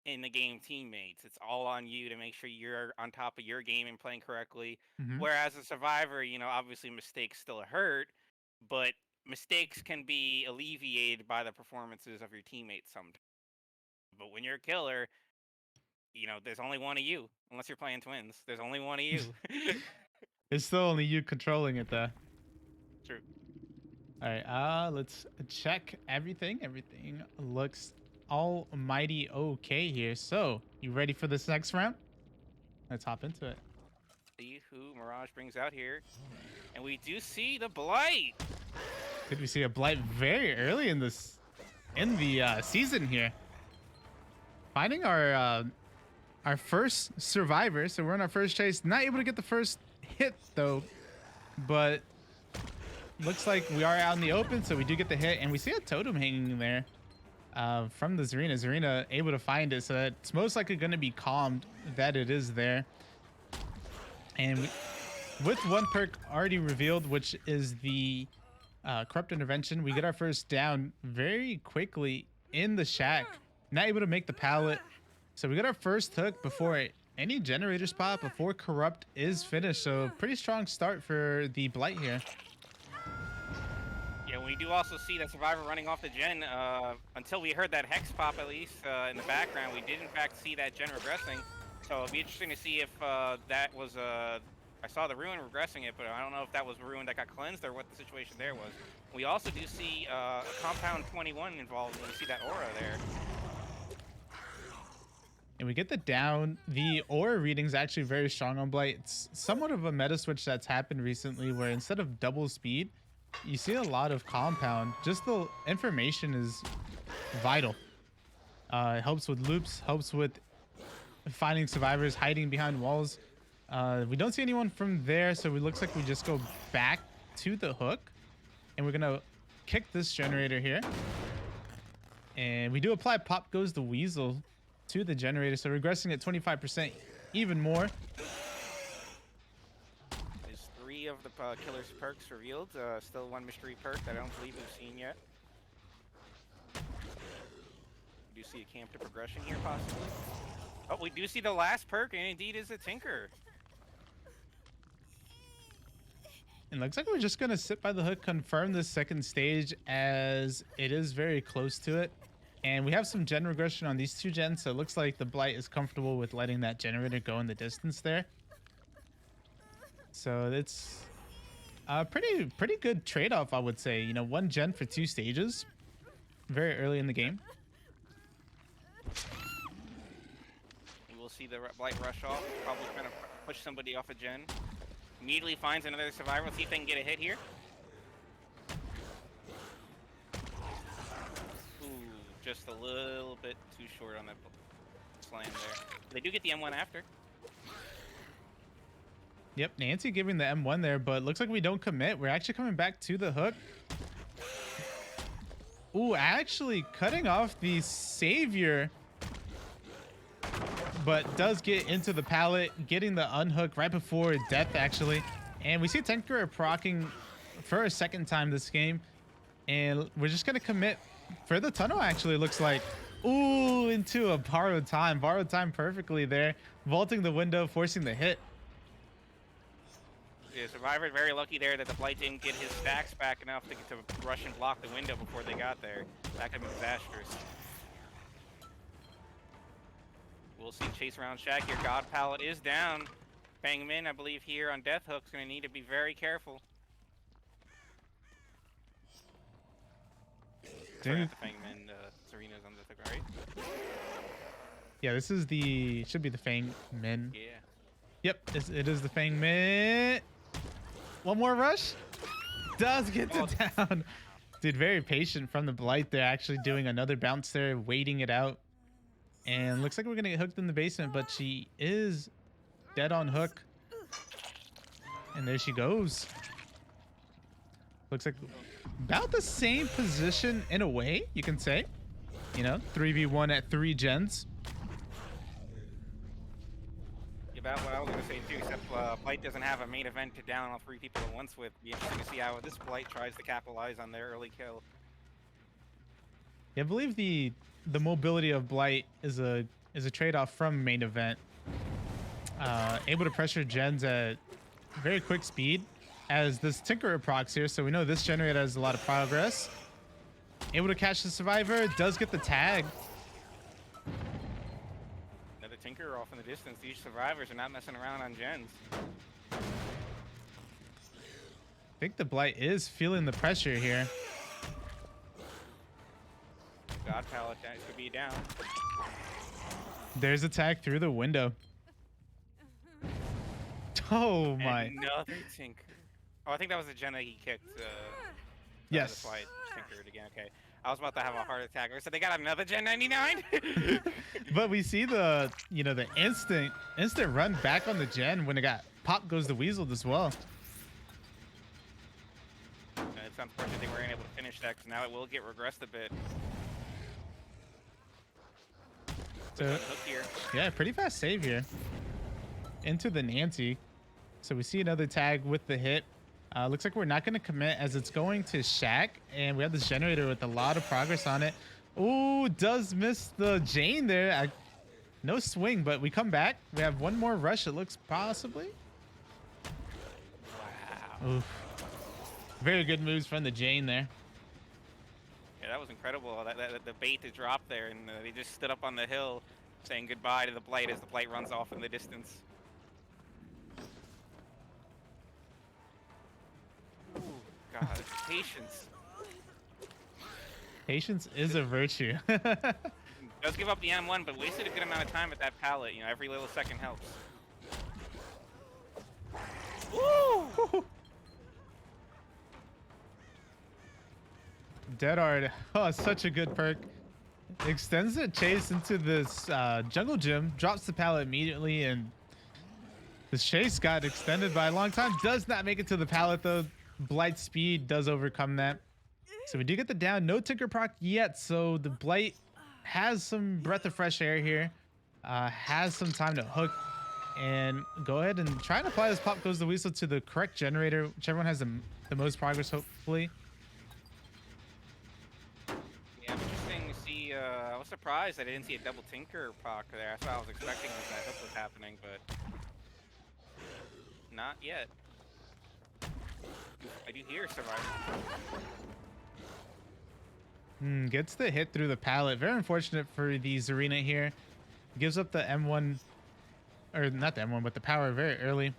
Speaker 2: in the game teammates. It's all on you to make sure you're on top of your game and playing correctly. Whereas a survivor, obviously mistakes still hurt, but mistakes can be alleviated by the performances of your teammates sometimes. But when you're a killer, there's only one of you. Unless you're playing twins, there's only one of you.
Speaker 1: It's still only you controlling it though.
Speaker 2: True.
Speaker 1: All right, let's check everything. Everything looks almighty okay here. So, you ready for this next round? Let's hop into it.
Speaker 2: See who Mirage brings out here. And we do see the Blight.
Speaker 1: Did we see a Blight very early in the season here? Finding our first survivor. So we're on our first chase. Not able to get the first hit though, but looks like we are out in the open, so we do get the hit, and we see a totem hanging there from the Zarina. Zarina able to find it, so it's most likely going to be calmed that it is there. And with one perk already revealed, which is the corrupt intervention, we get our first down very quickly in the shack. Not able to make the pallet. So we got our first hook before any generators pop, before corrupt is finished. So pretty strong start for the blight here.
Speaker 2: Yeah, we do also see that survivor running off the gen. Until we heard that hex pop, at least in the background, we did in fact see that gen regressing. So it'll be interesting to see if that was I saw the ruin regressing it, but I don't know if that was ruin that got cleansed or what the situation there was. We also do see a compound 21 involved, and we see that aura there.
Speaker 1: And we get the down. The aura reading is actually very strong on blight. It's somewhat of a meta switch that's happened recently, where instead of double speed, you see a lot of compound. Just the information is vital. It helps with loops, helps with finding survivors hiding behind walls. We don't see anyone from there, so it looks like we just go back to the hook, and we're gonna kick this generator here. And we do apply pop goes the weasel to the generator, so regressing at 25% even more.
Speaker 2: There's 3 of the killer's perks revealed. Still 1 mystery perk that I don't believe we've seen yet. We do see a camp to progression here, possibly. Oh, we do see the last perk, and indeed is a Tinker.
Speaker 1: It looks like we're just going to sit by the hook, confirm this second stage, as it is very close to it. And we have some gen regression on these 2 gens, so it looks like the blight is comfortable with letting that generator go in the distance there. So it's a pretty good trade-off, I would say. You know, 1 gen for 2 stages very early in the game.
Speaker 2: We'll see the blight rush off, probably trying to push somebody off a gen. Immediately finds another survivor. Let's see if they can get a hit here. Ooh, just a little bit too short on that slam there. They do get the M1 after.
Speaker 1: Yep, Nancy giving the M1 there, but looks like we don't commit. We're actually coming back to the hook. Ooh, actually cutting off the savior, but does get into the pallet, getting the unhook right before death, actually. And we see Tinker proccing for a second time this game. And we're just going to commit for the tunnel, actually, looks like. Ooh, into a borrowed time. Borrowed time perfectly there. Vaulting the window, forcing the hit.
Speaker 2: Yeah, survivor very lucky there that the blight didn't get his stacks back enough to get to rush and block the window before they got there. That could have been disastrous. We'll see chase around shack here. God pallet is down. Bang Min, I believe, here on Death Hook's going to need to be very careful. Sorry, not the Fang Min, Serena's on Death Hook, right?
Speaker 1: Yeah, this is the, should be the Fang Min.
Speaker 2: Yeah.
Speaker 1: Yep, it is the Fang Min. One more rush. Does get to down. Dude, very patient from the blight there, actually doing another bounce there, waiting it out. And looks like we're going to get hooked in the basement, but she is dead on hook. And there she goes. Looks like about the same position in a way, you can say. You know, 3v1 at 3 gens.
Speaker 2: About what I was going to say too, except Blight doesn't have a main event to down all 3 people at once with. Be interesting to see how this Blight tries to capitalize on their early kill.
Speaker 1: Yeah, I believe the mobility of blight is a trade-off from main event. Able to pressure gens at very quick speed, as this Tinkerer procs here, so we know this generator has a lot of progress. Able to catch the survivor, does get the tag.
Speaker 2: Another Tinkerer off in the distance. These survivors are not messing around on gens.
Speaker 1: I think the blight is feeling the pressure here.
Speaker 2: God pallet could be down.
Speaker 1: There's a tag through the window. Oh my.
Speaker 2: Another Tinker. Oh, I think that was the gen that he kicked.
Speaker 1: Yes.
Speaker 2: That's why it tinkered again. Okay. I was about to have a heart attack. So they got another Gen 99?
Speaker 1: But we see the, you know, the instant run back on the gen when it got pop goes the weasel as well.
Speaker 2: It's unfortunate they weren't able to finish that because now it will get regressed a bit.
Speaker 1: So,
Speaker 2: Hook here.
Speaker 1: yeah, pretty fast save here. Into the Nancy. So we see another tag with the hit. Looks like we're not going to commit as it's going to Shack. And we have this generator with a lot of progress on it. Ooh, does miss the Jane there. No swing, but we come back. We have one more rush, it looks possibly.
Speaker 2: Wow.
Speaker 1: Oof. Very good moves from the Jane there.
Speaker 2: Yeah, that was incredible. The bait to drop there, and they just stood up on the hill saying goodbye to the Blight as the Blight runs off in the distance. Ooh, God, patience.
Speaker 1: Patience is a virtue.
Speaker 2: Does give up the M1, but wasted a good amount of time at that pallet. You know, every little second helps. Woo!
Speaker 1: Dead Art. Oh, such a good perk. Extends the chase into this jungle gym, drops the pallet immediately, and this chase got extended by a long time. Does not make it to the pallet though. Blight speed does overcome that. So we do get the down. No Tinker proc yet, so the Blight has some breath of fresh air here. Has some time to hook and go ahead and try and apply this pop goes the weasel to the correct generator, whichever one has the most progress, hopefully.
Speaker 2: Yeah, interesting to see. I was surprised I didn't see a double Tinker proc there. That's what I was expecting as that hook was happening, but not yet. I do hear survivor.
Speaker 1: Gets the hit through the pallet. Very unfortunate for the Zarina here. Gives up the M1, or not the M1, but the power very early.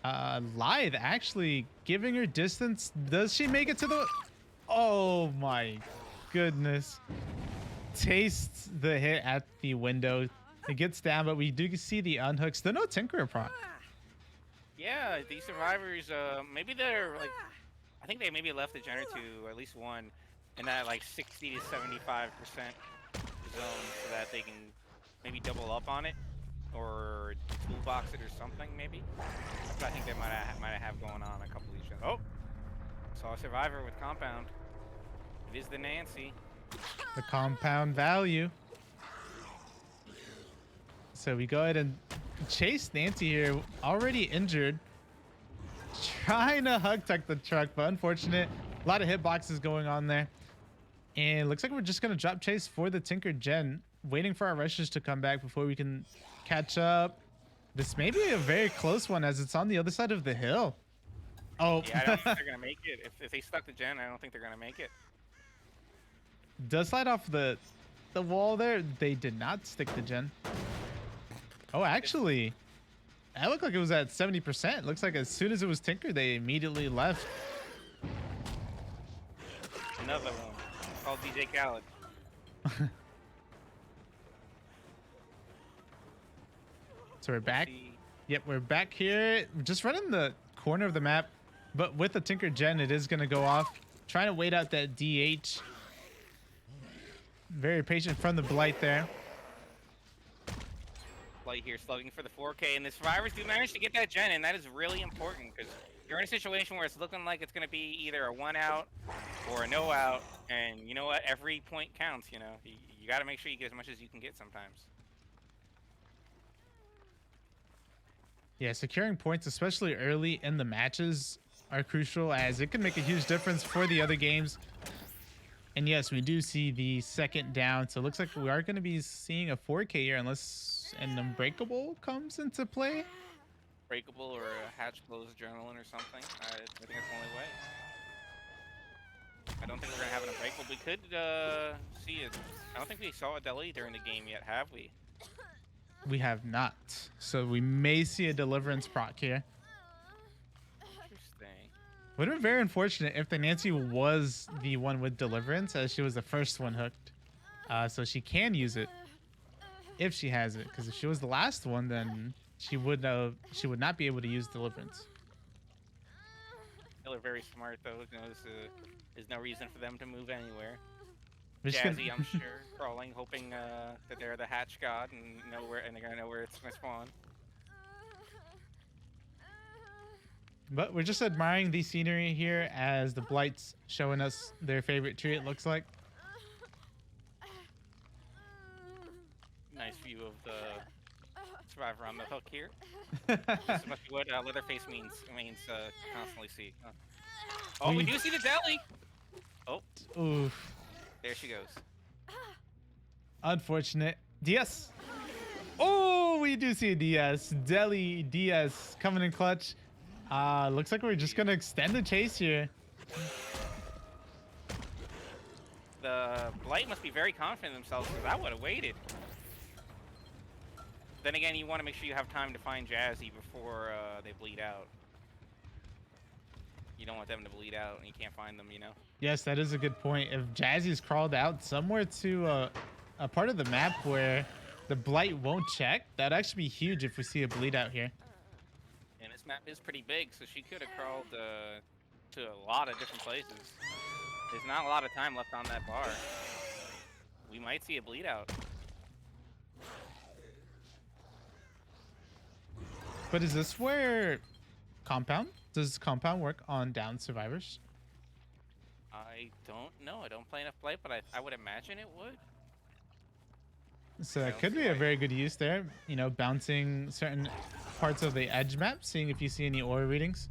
Speaker 1: Lithe actually giving her distance. Does she make it to the... Oh my goodness. Tastes the hit at the window. It gets down, but we do see the unhook. Still no Tinkerer proc.
Speaker 2: Yeah, these survivors, maybe they're like, I think they maybe left the generator to at least one in that like 60 to 75% zone so that they can maybe double up on it or toolbox it or something maybe. That's what I think they might have going on a couple of these. Oh, saw a survivor with compound. It is the Nancy.
Speaker 1: The compound value. So we go ahead and chase Nancy here, already injured. Trying to hug tuck the truck, but unfortunate. A lot of hitboxes going on there. And looks like we're just going to drop chase for the Tinker Gen, waiting for our rushers to come back before we can catch up. This may be a very close one as it's on the other side of the hill. Oh.
Speaker 2: Yeah, I don't think they're going to make it. If they stuck the Gen, I don't think they're going to make it.
Speaker 1: Does slide off the wall there. They did not stick the Gen. Oh, actually, that looked like it was at 70%. Looks like as soon as it was Tinker, they immediately left.
Speaker 2: Another one called DJ Khaled.
Speaker 1: So we're back. Yep, we're back here. We're just running the corner of the map, but with the Tinker Gen, it is going to go off. Trying to wait out that DH. Very patient from the Blight there.
Speaker 2: Blight here slugging for the 4K, and the survivors do manage to get that Gen, and that is really important because you're in a situation where it's looking like it's going to be either a 1 out or a no out, and you know what? Every point counts. You know, you got to make sure you get as much as you can get sometimes.
Speaker 1: Yeah, securing points, especially early in the matches, are crucial as it can make a huge difference for the other games. And yes, we do see the second down, so it looks like we are going to be seeing a 4K here unless an Unbreakable comes into play.
Speaker 2: Breakable or a hatch closed adrenaline or something. I think that's the only way. I don't think we're going to have an Unbreakable. We could see it. I don't think we saw a deli during the game yet, have we?
Speaker 1: We have not. So we may see a Deliverance proc here.
Speaker 2: Interesting.
Speaker 1: Would have been very unfortunate if the Nancy was the one with Deliverance, as she was the first one hooked. So she can use it if she has it, because if she was the last one, then she would not be able to use Deliverance.
Speaker 2: They're very smart, though. You know, there's no reason for them to move anywhere.
Speaker 1: We're just
Speaker 2: Jazzy, I'm sure, crawling, hoping that they're the hatch god and they're gonna know where it's gonna spawn.
Speaker 1: But we're just admiring the scenery here as the Blight's showing us their favorite tree, it looks like.
Speaker 2: Nice view of the Survivor on the hook here. This must be what Leatherface means constantly see. Oh, we
Speaker 1: We
Speaker 2: do see the deli. Oh,
Speaker 1: oof.
Speaker 2: there she goes.
Speaker 1: Unfortunate. DS. Oh, we do see a DS. Deli DS coming in clutch. Looks like we're just gonna extend the chase here.
Speaker 2: The Blight must be very confident in themselves because I would have waited. Then again, you want to make sure you have time to find Jazzy before they bleed out. You don't want them to bleed out and you can't find them, you know?
Speaker 1: Yes, that is a good point. If Jazzy's crawled out somewhere to a part of the map where the Blight won't check, that'd actually be huge if we see a bleed out here.
Speaker 2: And this map is pretty big, so she could have crawled to a lot of different places. There's not a lot of time left on that bar. We might see a bleed out.
Speaker 1: But is this where Compound? Does Compound work on down survivors?
Speaker 2: I don't know. I don't play enough Blight, but I would imagine it would.
Speaker 1: So that could be a very good use there. You know, bouncing certain parts of the edge map, seeing if you see any aura readings.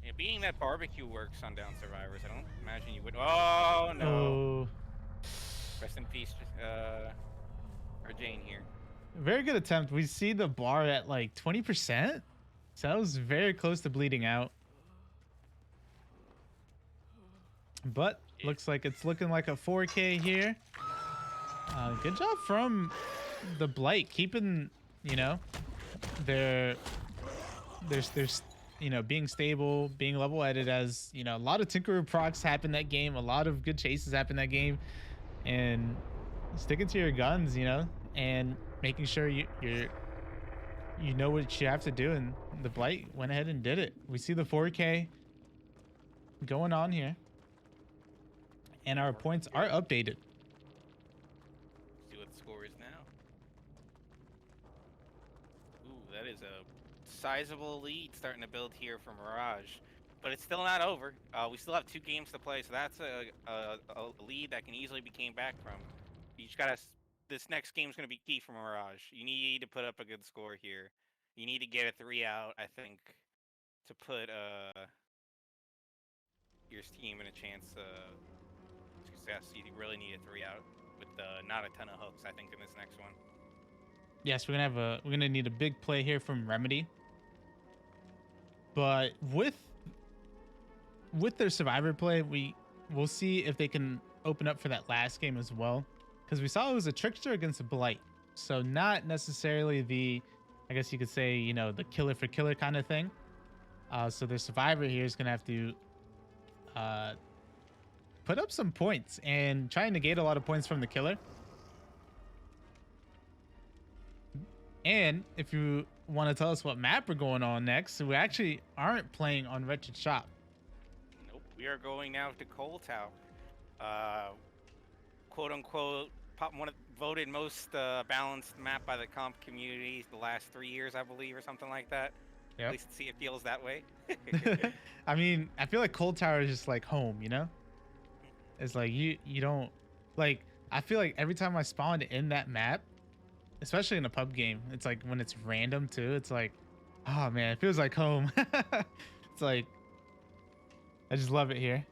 Speaker 2: Yeah, being that barbecue works on down survivors, I don't imagine you would. Oh no!
Speaker 1: Oh,
Speaker 2: Rest in peace, or Jane here.
Speaker 1: very good attempt. We see the bar at like 20%. So that was very close to bleeding out. But looks like it's looking like a 4K here. Good job from the Blight keeping, you know, their you know, being stable, being level headed, as you know, a lot of Tinkerer procs happen that game, a lot of good chases happen that game, and sticking to your guns, you know, and making sure you know what you have to do. And the Blight went ahead and did it. We see the 4K going on here, and our points are updated.
Speaker 2: See what the score is now. Ooh, that is a sizable lead starting to build here for Mirage, but it's still not over. We still have 2 games to play, so that's a lead that can easily be came back from. You just gotta. This next game is gonna be key for Mirage. You need to put up a good score here. You need to get a 3 out, I think, to put your team in a chance success. You really need a 3 out with not a ton of hooks, I think, in this next one.
Speaker 1: Yes, we're gonna need a big play here from Remedy. But with their survivor play, we'll see if they can open up for that last game as well, because we saw it was a trickster against a Blight, so not necessarily the, I guess you could say, you know, the killer for killer kind of thing. So their survivor here is gonna have to put up some points and try and negate a lot of points from the killer. And if you want to tell us what map we're going on next, we actually aren't playing on Wretched Shop.
Speaker 2: Nope, we are going now to Coal Tower. Quote unquote, voted most balanced map by the comp community the last 3 years, I believe, or something like that.
Speaker 1: Yep.
Speaker 2: At least it feels that way.
Speaker 1: I mean, I feel like Cold Tower is just like home, you know? It's like you don't, like, I feel like every time I spawned in that map, especially in a pub game, it's like when it's random too, it's like, oh man, it feels like home. It's like, I just love it here.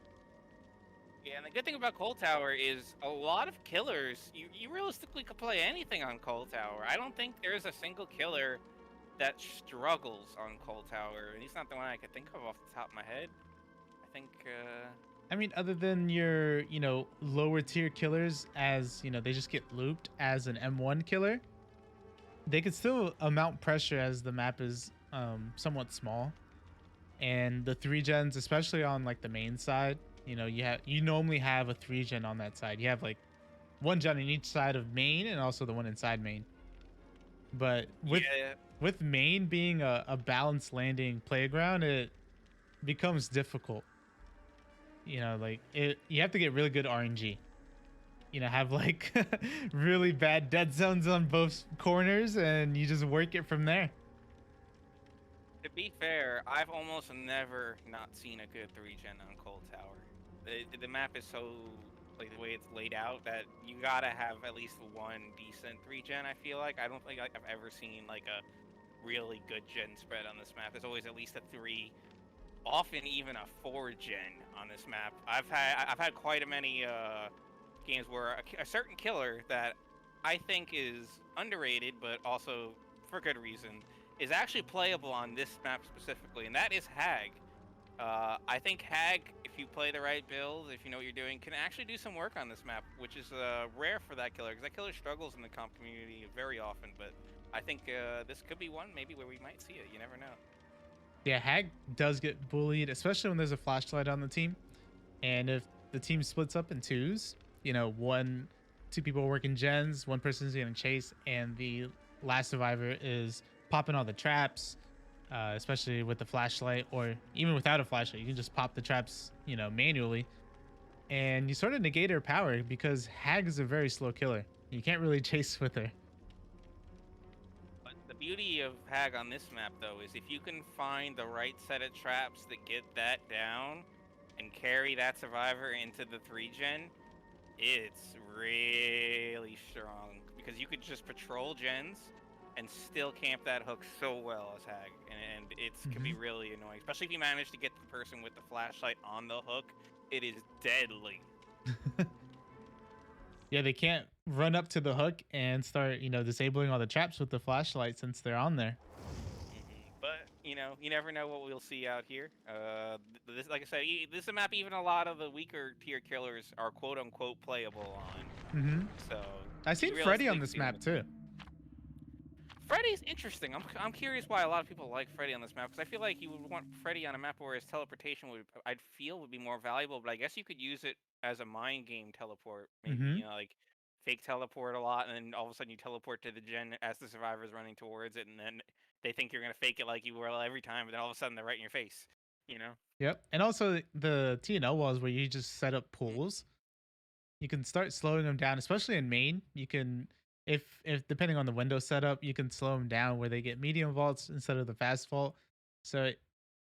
Speaker 2: Yeah, and the good thing about Coal Tower is a lot of killers, you realistically could play anything on Coal Tower. I don't think there's a single killer that struggles on Coal Tower. At least not the one I could think of off the top of my head. I think,
Speaker 1: I mean, other than your, you know, lower tier killers, as, you know, they just get looped as an M1 killer, they could still amount pressure as the map is somewhat small. And the 3-gens, especially on like the main side, you know, you normally have a 3-gen on that side. You have like 1 gen on each side of main and also the one inside main. But with main being a balanced landing playground, it becomes difficult. You know, like you have to get really good RNG. You know, have like really bad dead zones on both corners, and you just work it from there.
Speaker 2: to be fair, I've almost never not seen a good 3-gen on Cold Tower. The map is so like the way it's laid out, that you gotta have at least one decent 3-gen. I feel like I don't think I've ever seen like a really good gen spread on this map. There's always at least a 3, often even a 4-gen on this map. I've had quite a many games where a certain killer that I think is underrated, but also for good reason, is actually playable on this map specifically, and that is Hag. I think Hag, if you play the right build, if you know what you're doing, can actually do some work on this map, which is rare for that killer, because that killer struggles in the comp community very often, but I think this could be one maybe where we might see it. You never know.
Speaker 1: Yeah, Hag does get bullied, especially when there's a flashlight on the team. And if the team splits up in twos, you know, two people working gens, one person's getting chased, and the last survivor is popping all the traps, especially with the flashlight, or even without a flashlight, you can just pop the traps, you know, manually. And you sort of negate her power because Hag is a very slow killer. You can't really chase with her.
Speaker 2: But the beauty of Hag on this map, though, is if you can find the right set of traps that get that down and carry that survivor into the 3-gen, it's really strong, because you could just patrol gens and still camp that hook so well as Hag, and it's can be really annoying, especially if you manage to get the person with the flashlight on the hook. It is deadly.
Speaker 1: Yeah, they can't run up to the hook and start, you know, disabling all the traps with the flashlight since they're on there.
Speaker 2: But you know, you never know what we'll see out here. This, like I said, this is a map even a lot of the weaker tier killers are quote unquote playable on. So
Speaker 1: I've seen Freddy on this map too.
Speaker 2: Freddy's interesting. I'm curious why a lot of people like Freddy on this map, because I feel like you would want Freddy on a map where his teleportation would be more valuable. But I guess you could use it as a mind game teleport, maybe, you know, like fake teleport a lot, and then all of a sudden you teleport to the gen as the survivor's running towards it, and then they think you're gonna fake it like you will every time, but then all of a sudden they're right in your face. You know?
Speaker 1: Yep. And also the TNL walls where you just set up pools. You can start slowing them down, especially in main. You can, if depending on the window setup, you can slow them down where they get medium vaults instead of the fast vault. So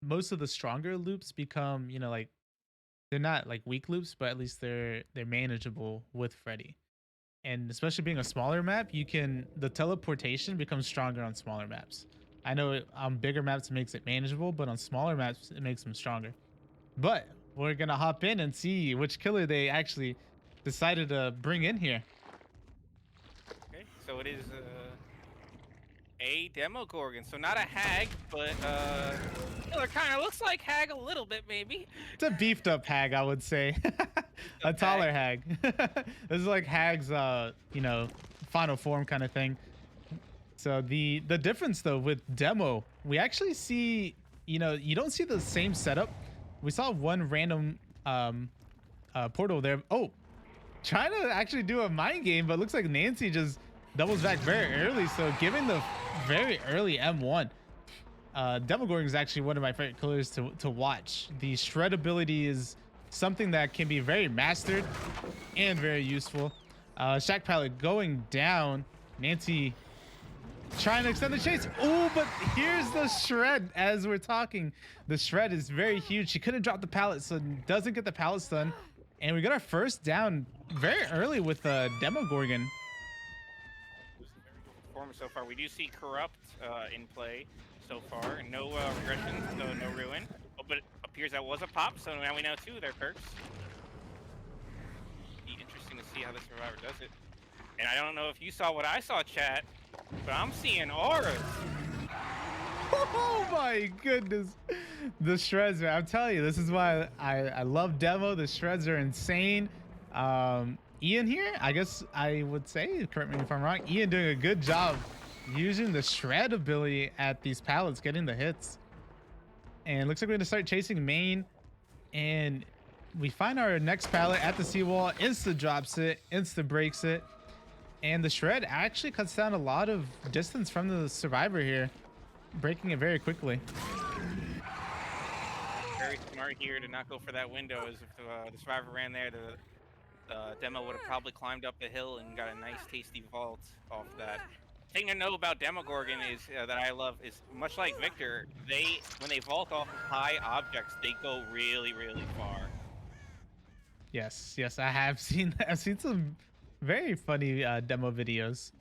Speaker 1: most of the stronger loops become, you know, like they're not like weak loops, but at least they're manageable with Freddy. And especially being a smaller map, the teleportation becomes stronger on smaller maps. I know on bigger maps it makes it manageable, but on smaller maps it makes them stronger. But we're gonna hop in and see which killer they actually decided to bring in here.
Speaker 2: Okay, so it is a Demogorgon, so not a Hag, but killer kind of looks like Hag a little bit, maybe.
Speaker 1: It's a beefed up Hag, I would say. A taller Hag. This is like Hag's, you know, final form kind of thing. So the difference though with demo, we actually see, you know, you don't see the same setup. We saw one random portal there. Oh, trying to actually do a mind game, but looks like Nancy just doubles back very early. So giving the very early M1. Demogorgon is actually one of my favorite killers to watch. The shred ability is something that can be very mastered and very useful. Shack Pallet going down. Nancy trying to extend the chase. Oh, but here's the shred as we're talking. The shred is very huge. She couldn't drop the pallet, so doesn't get the pallet stun. And we got our first down very early with Demogorgon.
Speaker 2: Performance so far. We do see Corrupt in play so far. No regression, so no ruin. Oh, but it appears that was a pop, so now we know two of their perks. Be interesting to see how the survivor does it. And I don't know if you saw what I saw, chat, but I'm seeing auras.
Speaker 1: Oh my goodness. The shreds, man. I'm telling you, this is why I love demo. The shreds are insane. Ian here, I guess I would say, correct me if I'm wrong, Ian doing a good job using the shred ability at these pallets, getting the hits. And it looks like we're gonna start chasing main, and we find our next pallet at the seawall, insta drops it, insta breaks it, and the shred actually cuts down a lot of distance from the survivor here, breaking it very quickly.
Speaker 2: Very smart here to not go for that window, as if the survivor ran there, the demo would have probably climbed up the hill and got a nice tasty vault off that. Thing to know about Demogorgon is that I love is, much like Victor, when they vault off of high objects, they go really, really far.
Speaker 1: Yes, yes, I have seen. I've seen some very funny demo videos.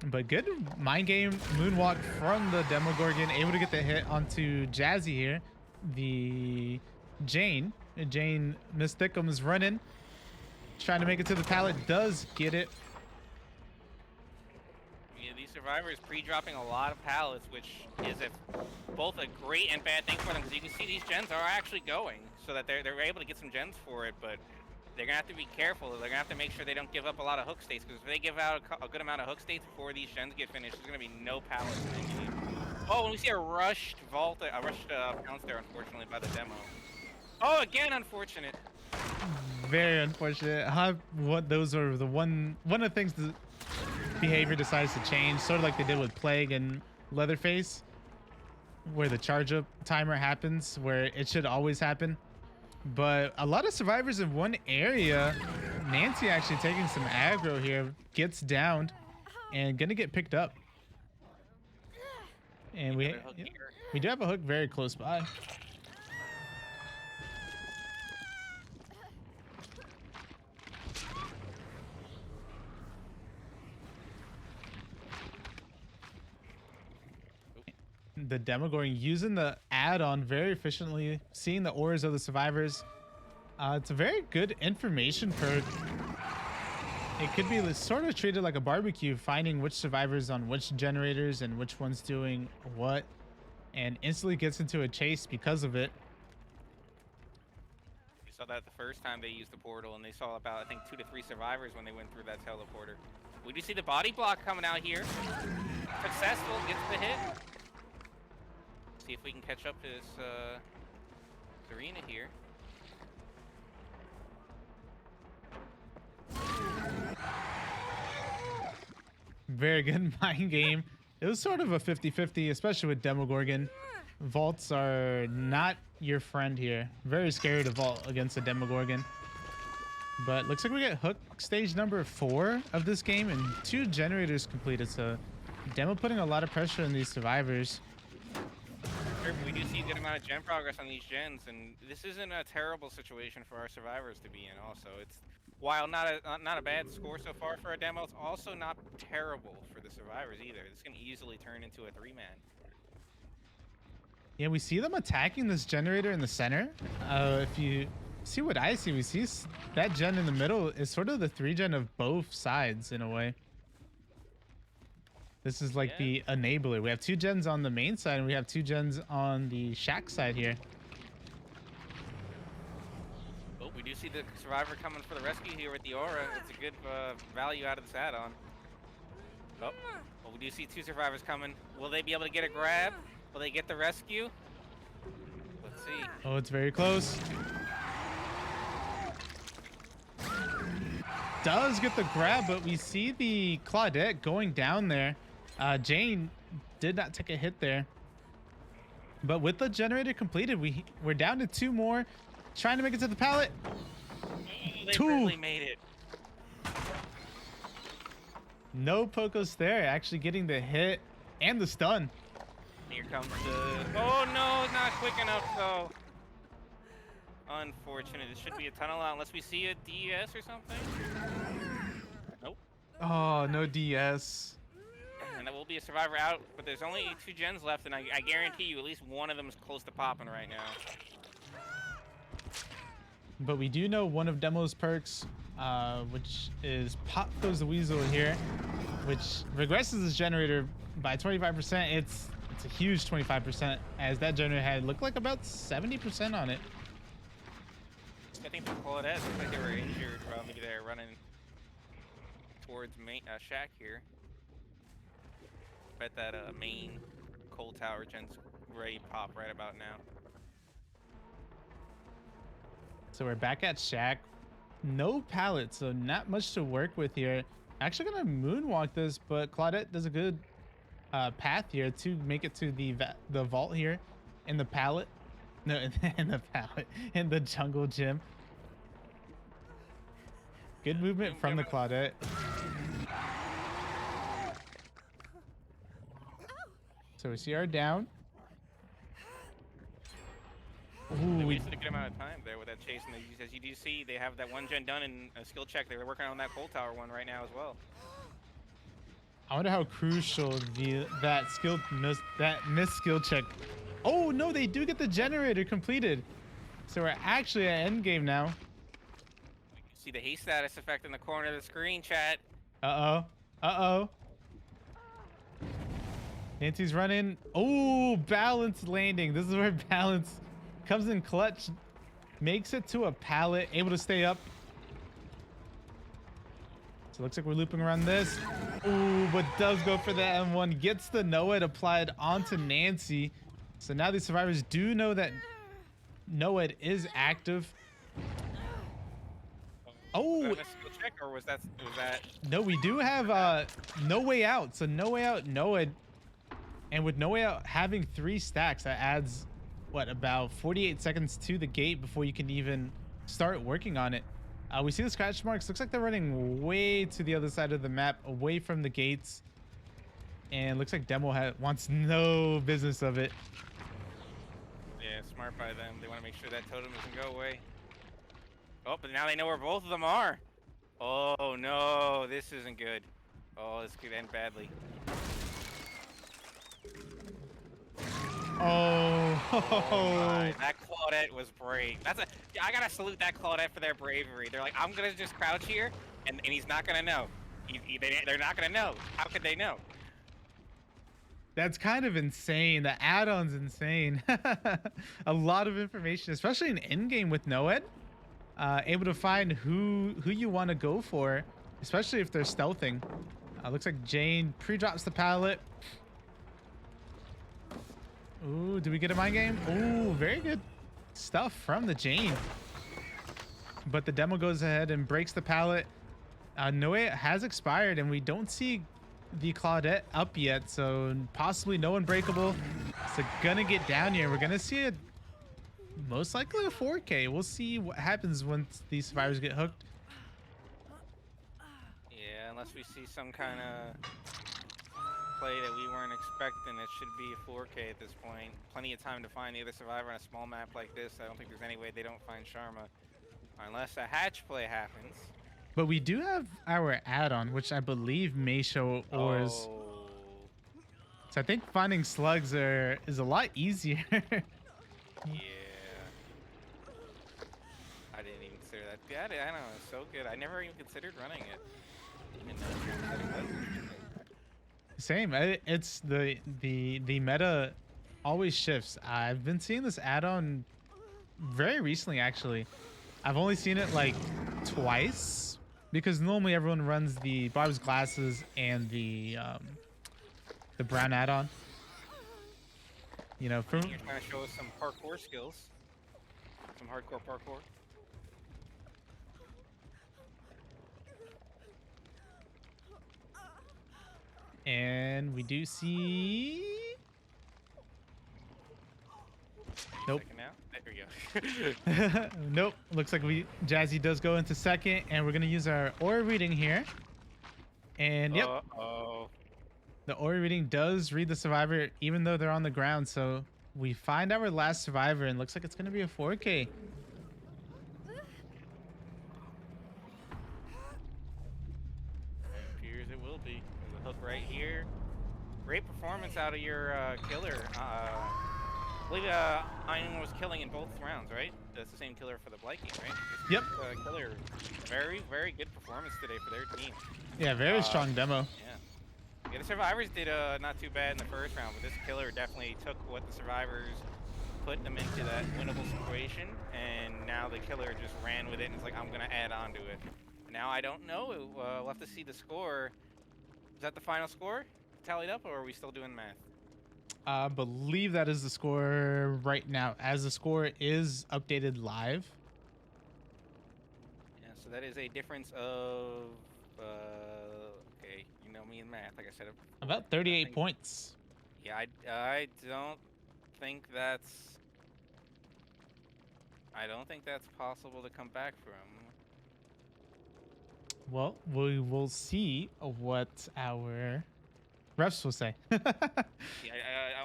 Speaker 1: But good mind game moonwalk from the Demogorgon, able to get the hit onto Jazzy here. The Jane Miss Thickums running, trying to make it to the pallet, does get it.
Speaker 2: Yeah, these survivors pre-dropping a lot of pallets, which is both a great and bad thing for them, because you can see these gens are actually going, so that they're able to get some gens for it, but they're gonna have to be careful. They're gonna have to make sure they don't give up a lot of hook states, because if they give out a good amount of hook states before these gens get finished, there's gonna be no pallets in the game. Oh, and we see a rushed bounce there, unfortunately, by the demo. Oh, again, unfortunate.
Speaker 1: Very unfortunate. What those are the one of the things the behavior decides to change, sort of like they did with Plague and Leatherface, where the charge up timer happens, where it should always happen. But a lot of survivors in one area. Nancy actually taking some aggro here, gets downed and gonna get picked up. And we do have a hook very close by. The Demogorgon using the add-on very efficiently, seeing the auras of the survivors. It's a very good information perk. It could be sort of treated like a barbecue, finding which survivors on which generators and which one's doing what, and instantly gets into a chase because of it.
Speaker 2: You saw that the first time they used the portal, and they saw about, I think, 2 to 3 survivors when they went through that teleporter. We do see the body block coming out here. Successful, gets the hit. See if we can catch up to this arena here.
Speaker 1: Very good mind game. It was sort of a 50-50, especially with Demogorgon. Vaults are not your friend here. Very scary to vault against a Demogorgon. But looks like we get hook stage number 4 of this game and 2 generators completed. So Demo putting a lot of pressure on these survivors.
Speaker 2: We do see a good amount of gen progress on these gens, and this isn't a terrible situation for our survivors to be in. Also, it's while not a bad score so far for a demo, it's also not terrible for the survivors either. This can easily turn into a 3-man.
Speaker 1: Yeah, we see them attacking this generator in the center. If you see what I see, we see that gen in the middle is sort of the 3-gen of both sides in a way. This is like the enabler. We have 2 gens on the main side and we have 2 gens on the shack side here.
Speaker 2: Oh, we do see the survivor coming for the rescue here with the aura. It's a good value out of this add-on. Oh, well, we do see 2 survivors coming. Will they be able to get a grab? Will they get the rescue? Let's see.
Speaker 1: Oh, it's very close. Does get the grab, but we see the Claudette going down there. Jane did not take a hit there. But with the generator completed, we're down to 2 more. Trying to make it to the pallet.
Speaker 2: They barely made it.
Speaker 1: No Pocos there, actually getting the hit and the stun.
Speaker 2: Here comes the... Oh no, not quick enough though. Unfortunate. It should be a tunnel out unless we see a DS or something. Nope.
Speaker 1: Oh, no DS.
Speaker 2: And that will be a survivor out, but there's only 2 gens left, and I guarantee you at least one of them is close to popping right now.
Speaker 1: But we do know one of Demo's perks, which is Pop Goes the Weasel here, which regresses this generator by 25%. It's a huge 25%, as that generator had looked like about 70% on it.
Speaker 2: I think the Claudette looked like they were injured. Well, maybe they're running towards main shack here. Bet that main coal tower gen's ready to pop right about now.
Speaker 1: So we're back at shack. No pallet, so not much to work with here. Actually gonna moonwalk this, but Claudette does a good path here to make it to the vault here in the pallet. No, in the pallet, in the jungle gym. Good movement from the Claudette. So we see our down.
Speaker 2: They
Speaker 1: Ooh,
Speaker 2: wasted a good amount of time there with that chase, and as you do see, they have that one gen done in a skill check. They were working on that coal tower one right now as well.
Speaker 1: I wonder how crucial that missed skill check. Oh no, they do get the generator completed. So we're actually at end game now.
Speaker 2: You can see the haste status effect in the corner of the screen, chat.
Speaker 1: Uh-oh. Uh-oh. Nancy's running. Oh, balance landing. This is where balance comes in clutch. Makes it to a pallet. Able to stay up. So it looks like we're looping around this. Ooh, but does go for the M1. Gets the NOED applied onto Nancy. So now these survivors do know that NOED is active. Oh,
Speaker 2: Was that a skill check, or was that
Speaker 1: no, we do have no way out. So no way out, NOED. And with no way out having 3 stacks, that adds what, about 48 seconds to the gate before you can even start working on it. We see the scratch marks. Looks like they're running way to the other side of the map, away from the gates. And looks like Demo wants no business of it.
Speaker 2: Yeah, smart by them. They want to make sure that totem doesn't go away. Oh, but now they know where both of them are. Oh no, this isn't good. Oh, this could end badly.
Speaker 1: Oh,
Speaker 2: My, that Claudette was brave. I gotta salute that Claudette for their bravery. They're like, I'm gonna just crouch here, and he's not gonna know. They're not gonna know. How could they know?
Speaker 1: that's kind of insane. The add-on's insane. A lot of information, especially in endgame with NOED. Able to find who you want to go for, especially if they're stealthing. Looks like Jane pre-drops the pallet. Ooh, do we get a mind game? Ooh, very good stuff from the Jane. But the Demo goes ahead and breaks the pallet. NOED has expired, and we don't see the Claudette up yet, so possibly no unbreakable. So gonna get down here. We're gonna see it most likely a 4K. We'll see what happens once these survivors get hooked.
Speaker 2: Yeah, unless we see some kind of play that we weren't expecting, it should be a 4K at this point. Plenty of time to find the other survivor on a small map like this. I don't think there's any way they don't find Sharma, unless a hatch play happens.
Speaker 1: But we do have our add-on, which I believe may show ores.
Speaker 2: Oh.
Speaker 1: So I think finding slugs is a lot easier.
Speaker 2: Yeah. I didn't even consider that. Yeah, I know, it's so good. I never even considered running it. Even though that it was.
Speaker 1: Same. It's the meta always shifts. I've been seeing this add-on very recently, actually. I've only seen it like twice, because normally everyone runs the Barb's glasses and the brown add-on. You know, from
Speaker 2: You're trying to show us some parkour skills, some hardcore parkour.
Speaker 1: and we do see. Nope.
Speaker 2: Second now. There we go.
Speaker 1: Nope. Looks like Jazzy does go into second, and we're gonna use our aura reading here. And yep,
Speaker 2: Uh-oh.
Speaker 1: the aura reading does read the survivor, even though they're on the ground. So we find our last survivor, and looks like it's gonna be a 4K.
Speaker 2: Appears it will be. There's a hook right here. Great performance out of your killer. I believe Iron was killing in both rounds, right? That's the same killer for the Blight game, right?
Speaker 1: Yep.
Speaker 2: Killer. Very, very good performance today for their team.
Speaker 1: Yeah, very strong demo.
Speaker 2: Yeah. Yeah, the survivors did not too bad in the first round, but this killer definitely took what the survivors put them into that winnable situation, and now the killer just ran with it and is like, I'm gonna add on to it. Now I don't know. We'll have to see the score. Is that the final score tallied up, or are we still doing math?
Speaker 1: I believe that is the score right now, as the score is updated live.
Speaker 2: Yeah, so that is a difference of, okay, you know me in math, like I said.
Speaker 1: About 38 points.
Speaker 2: Yeah, I don't think that's, possible to come back from.
Speaker 1: Well, we will see what our refs will say.
Speaker 2: Yeah,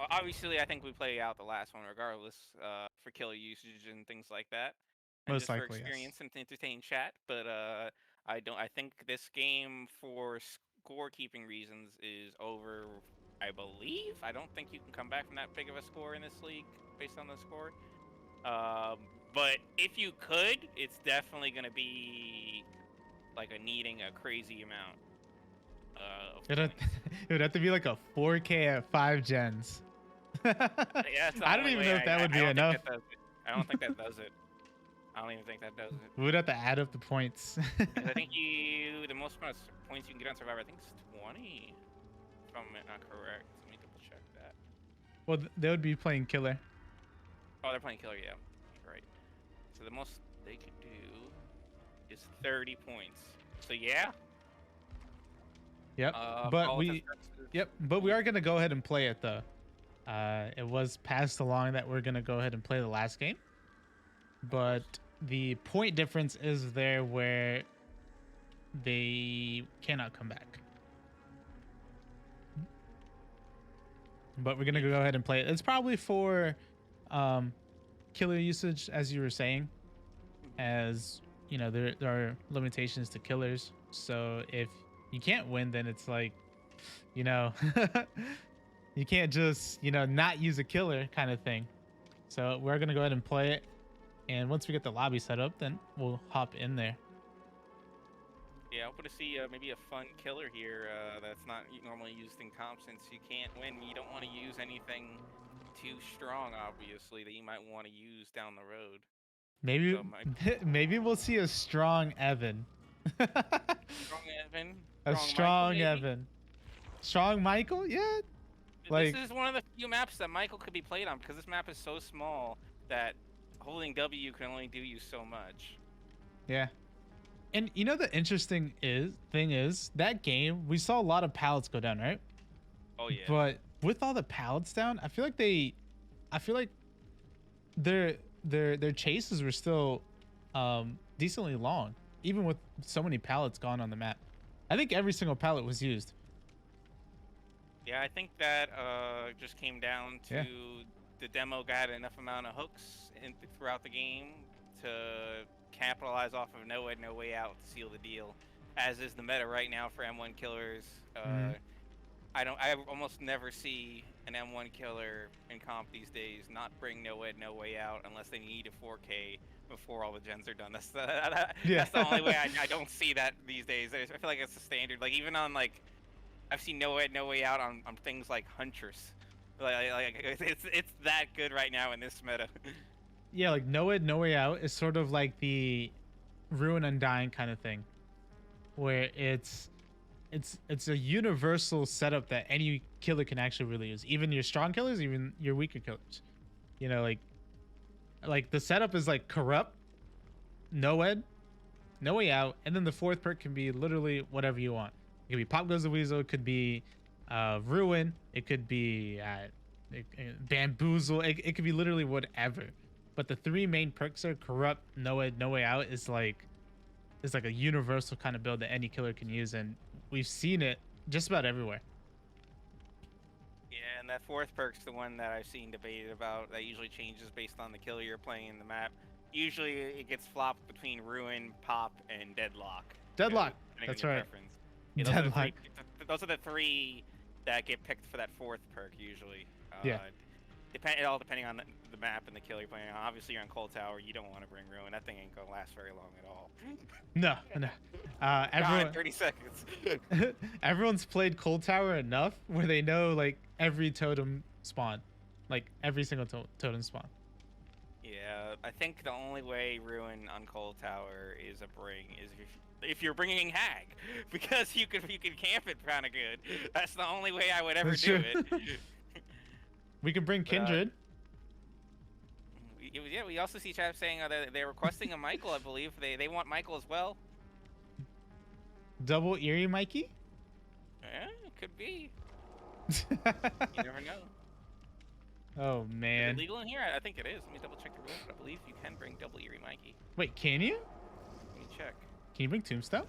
Speaker 2: Obviously, I think we play out the last one regardless, for killer usage and things like that, and
Speaker 1: Most
Speaker 2: just for
Speaker 1: likely, yes.
Speaker 2: experience and to entertain chat. But I don't. I think this game, for scorekeeping reasons, is over. I believe. I don't think you can come back from that big of a score in this league based on the score. Um, but if you could, it's definitely going to be like needing a crazy amount of
Speaker 1: It'd have,
Speaker 2: points.
Speaker 1: it would have to be like a 4K at 5 gens.
Speaker 2: Yeah, that's the
Speaker 1: I don't
Speaker 2: only
Speaker 1: even
Speaker 2: way.
Speaker 1: know if that would
Speaker 2: I
Speaker 1: be
Speaker 2: don't think
Speaker 1: enough.
Speaker 2: that does it. I don't think that does it. I don't even think that does it.
Speaker 1: We would have to add up the points.
Speaker 2: Because I think the most amount of points you can get on Survivor, I think it's 20. If I'm not correct. Let me double check that.
Speaker 1: Well, they would be playing killer.
Speaker 2: Oh, they're playing killer, yeah. You're right. So the most they could do is 30 points. So yeah.
Speaker 1: Yep. But we are gonna go ahead and play it though. It was passed along that we're gonna go ahead and play the last game, but the point difference is there where they cannot come back. But we're gonna go ahead and play it. It's probably for killer usage, as you were saying, as you know, there are limitations to killers. So if you can't win, then it's like, you know, you can't just, you know, not use a killer kind of thing. So we're gonna go ahead and play it, and once we get the lobby set up, then we'll hop in there.
Speaker 2: Yeah, I hope to see maybe a fun killer here that's not normally used in comp, since you can't win. You don't want to use anything too strong, obviously, that you might want to use down the road.
Speaker 1: Maybe
Speaker 2: So
Speaker 1: maybe we'll see a strong Evan.
Speaker 2: Strong Evan.
Speaker 1: A strong
Speaker 2: Michael,
Speaker 1: Evan. Strong Michael? Yeah. Like,
Speaker 2: this is one of the few maps that Michael could be played on, because this map is so small that holding W can only do you so much.
Speaker 1: yeah. And you know the interesting thing is that game we saw a lot of pallets go down, right?
Speaker 2: Oh yeah.
Speaker 1: But with all the pallets down, I feel like their chases were still decently long, even with so many pallets gone on the map. I think every single pallet was used.
Speaker 2: Yeah, I think that just came down to the demo got enough amount of hooks throughout the game to capitalize off of no way out to seal the deal, as is the meta right now for M1 killers. I almost never see an M1 killer in comp these days not bring no way out unless they need a 4K before all the gens are done. That's the only way I don't see that these days. I feel like it's the standard. Like even on like, I've seen no way out on things like Huntress. Like it's that good right now in this meta.
Speaker 1: Yeah, like no way out is sort of like the ruin undying kind of thing, where it's a universal setup that any killer can actually really use, even your strong killers, even your weaker killers. You know, like the setup is like corrupt, no way out, and then the fourth perk can be literally whatever you want. It could be Pop Goes the Weasel, it could be ruin, it could be bamboozle, it could be literally whatever. But the three main perks are corrupt, no way out is like a universal kind of build that any killer can use, and we've seen it just about everywhere.
Speaker 2: Yeah, and that fourth perk's the one that I've seen debated about. That usually changes based on the killer you're playing in the map. Usually it gets flopped between Ruin, Pop, and Deadlock.
Speaker 1: Deadlock, that's right.
Speaker 2: Yeah,
Speaker 1: Deadlock.
Speaker 2: Those are the three that get picked for that fourth perk usually.
Speaker 1: Yeah.
Speaker 2: Depending on the map and the killer you're playing on. Obviously, you're on Cold Tower. You don't want to bring Ruin. That thing ain't gonna last very long at all.
Speaker 1: No. Everyone,
Speaker 2: 30 seconds.
Speaker 1: Everyone's played Cold Tower enough where they know like every totem spawn, like every single totem spawn.
Speaker 2: Yeah, I think the only way Ruin on Cold Tower is a bring is if you're bringing Hag, because you can camp it kind of good. That's the only way I would ever do it.
Speaker 1: We could bring Kindred.
Speaker 2: We also see chat saying they're requesting a Michael. I believe they want Michael as well.
Speaker 1: Double Eerie Mikey?
Speaker 2: Yeah, it could be. You never know.
Speaker 1: Oh man.
Speaker 2: Is it legal in here? I think it is. Let me double check the rules, but I believe you can bring double Eerie Mikey.
Speaker 1: Wait, can you?
Speaker 2: Let me check.
Speaker 1: Can you bring Tombstone?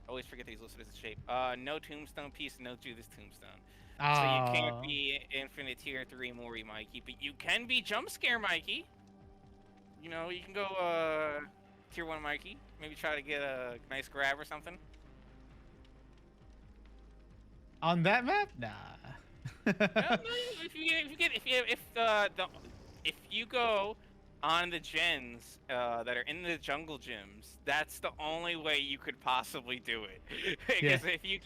Speaker 2: Always forget that he's listed as a shape. No Tombstone piece, no Judas Tombstone. So you can't
Speaker 1: Oh,
Speaker 2: be infinite tier 3 Mori Mikey, but you can be jump scare Mikey. You know, you can go tier 1 Mikey. Maybe try to get a nice grab or something.
Speaker 1: on that map? Nah.
Speaker 2: No, if you go on the gens that are in the jungle gyms, that's the only way you could possibly do it.
Speaker 1: Yeah.
Speaker 2: Because if you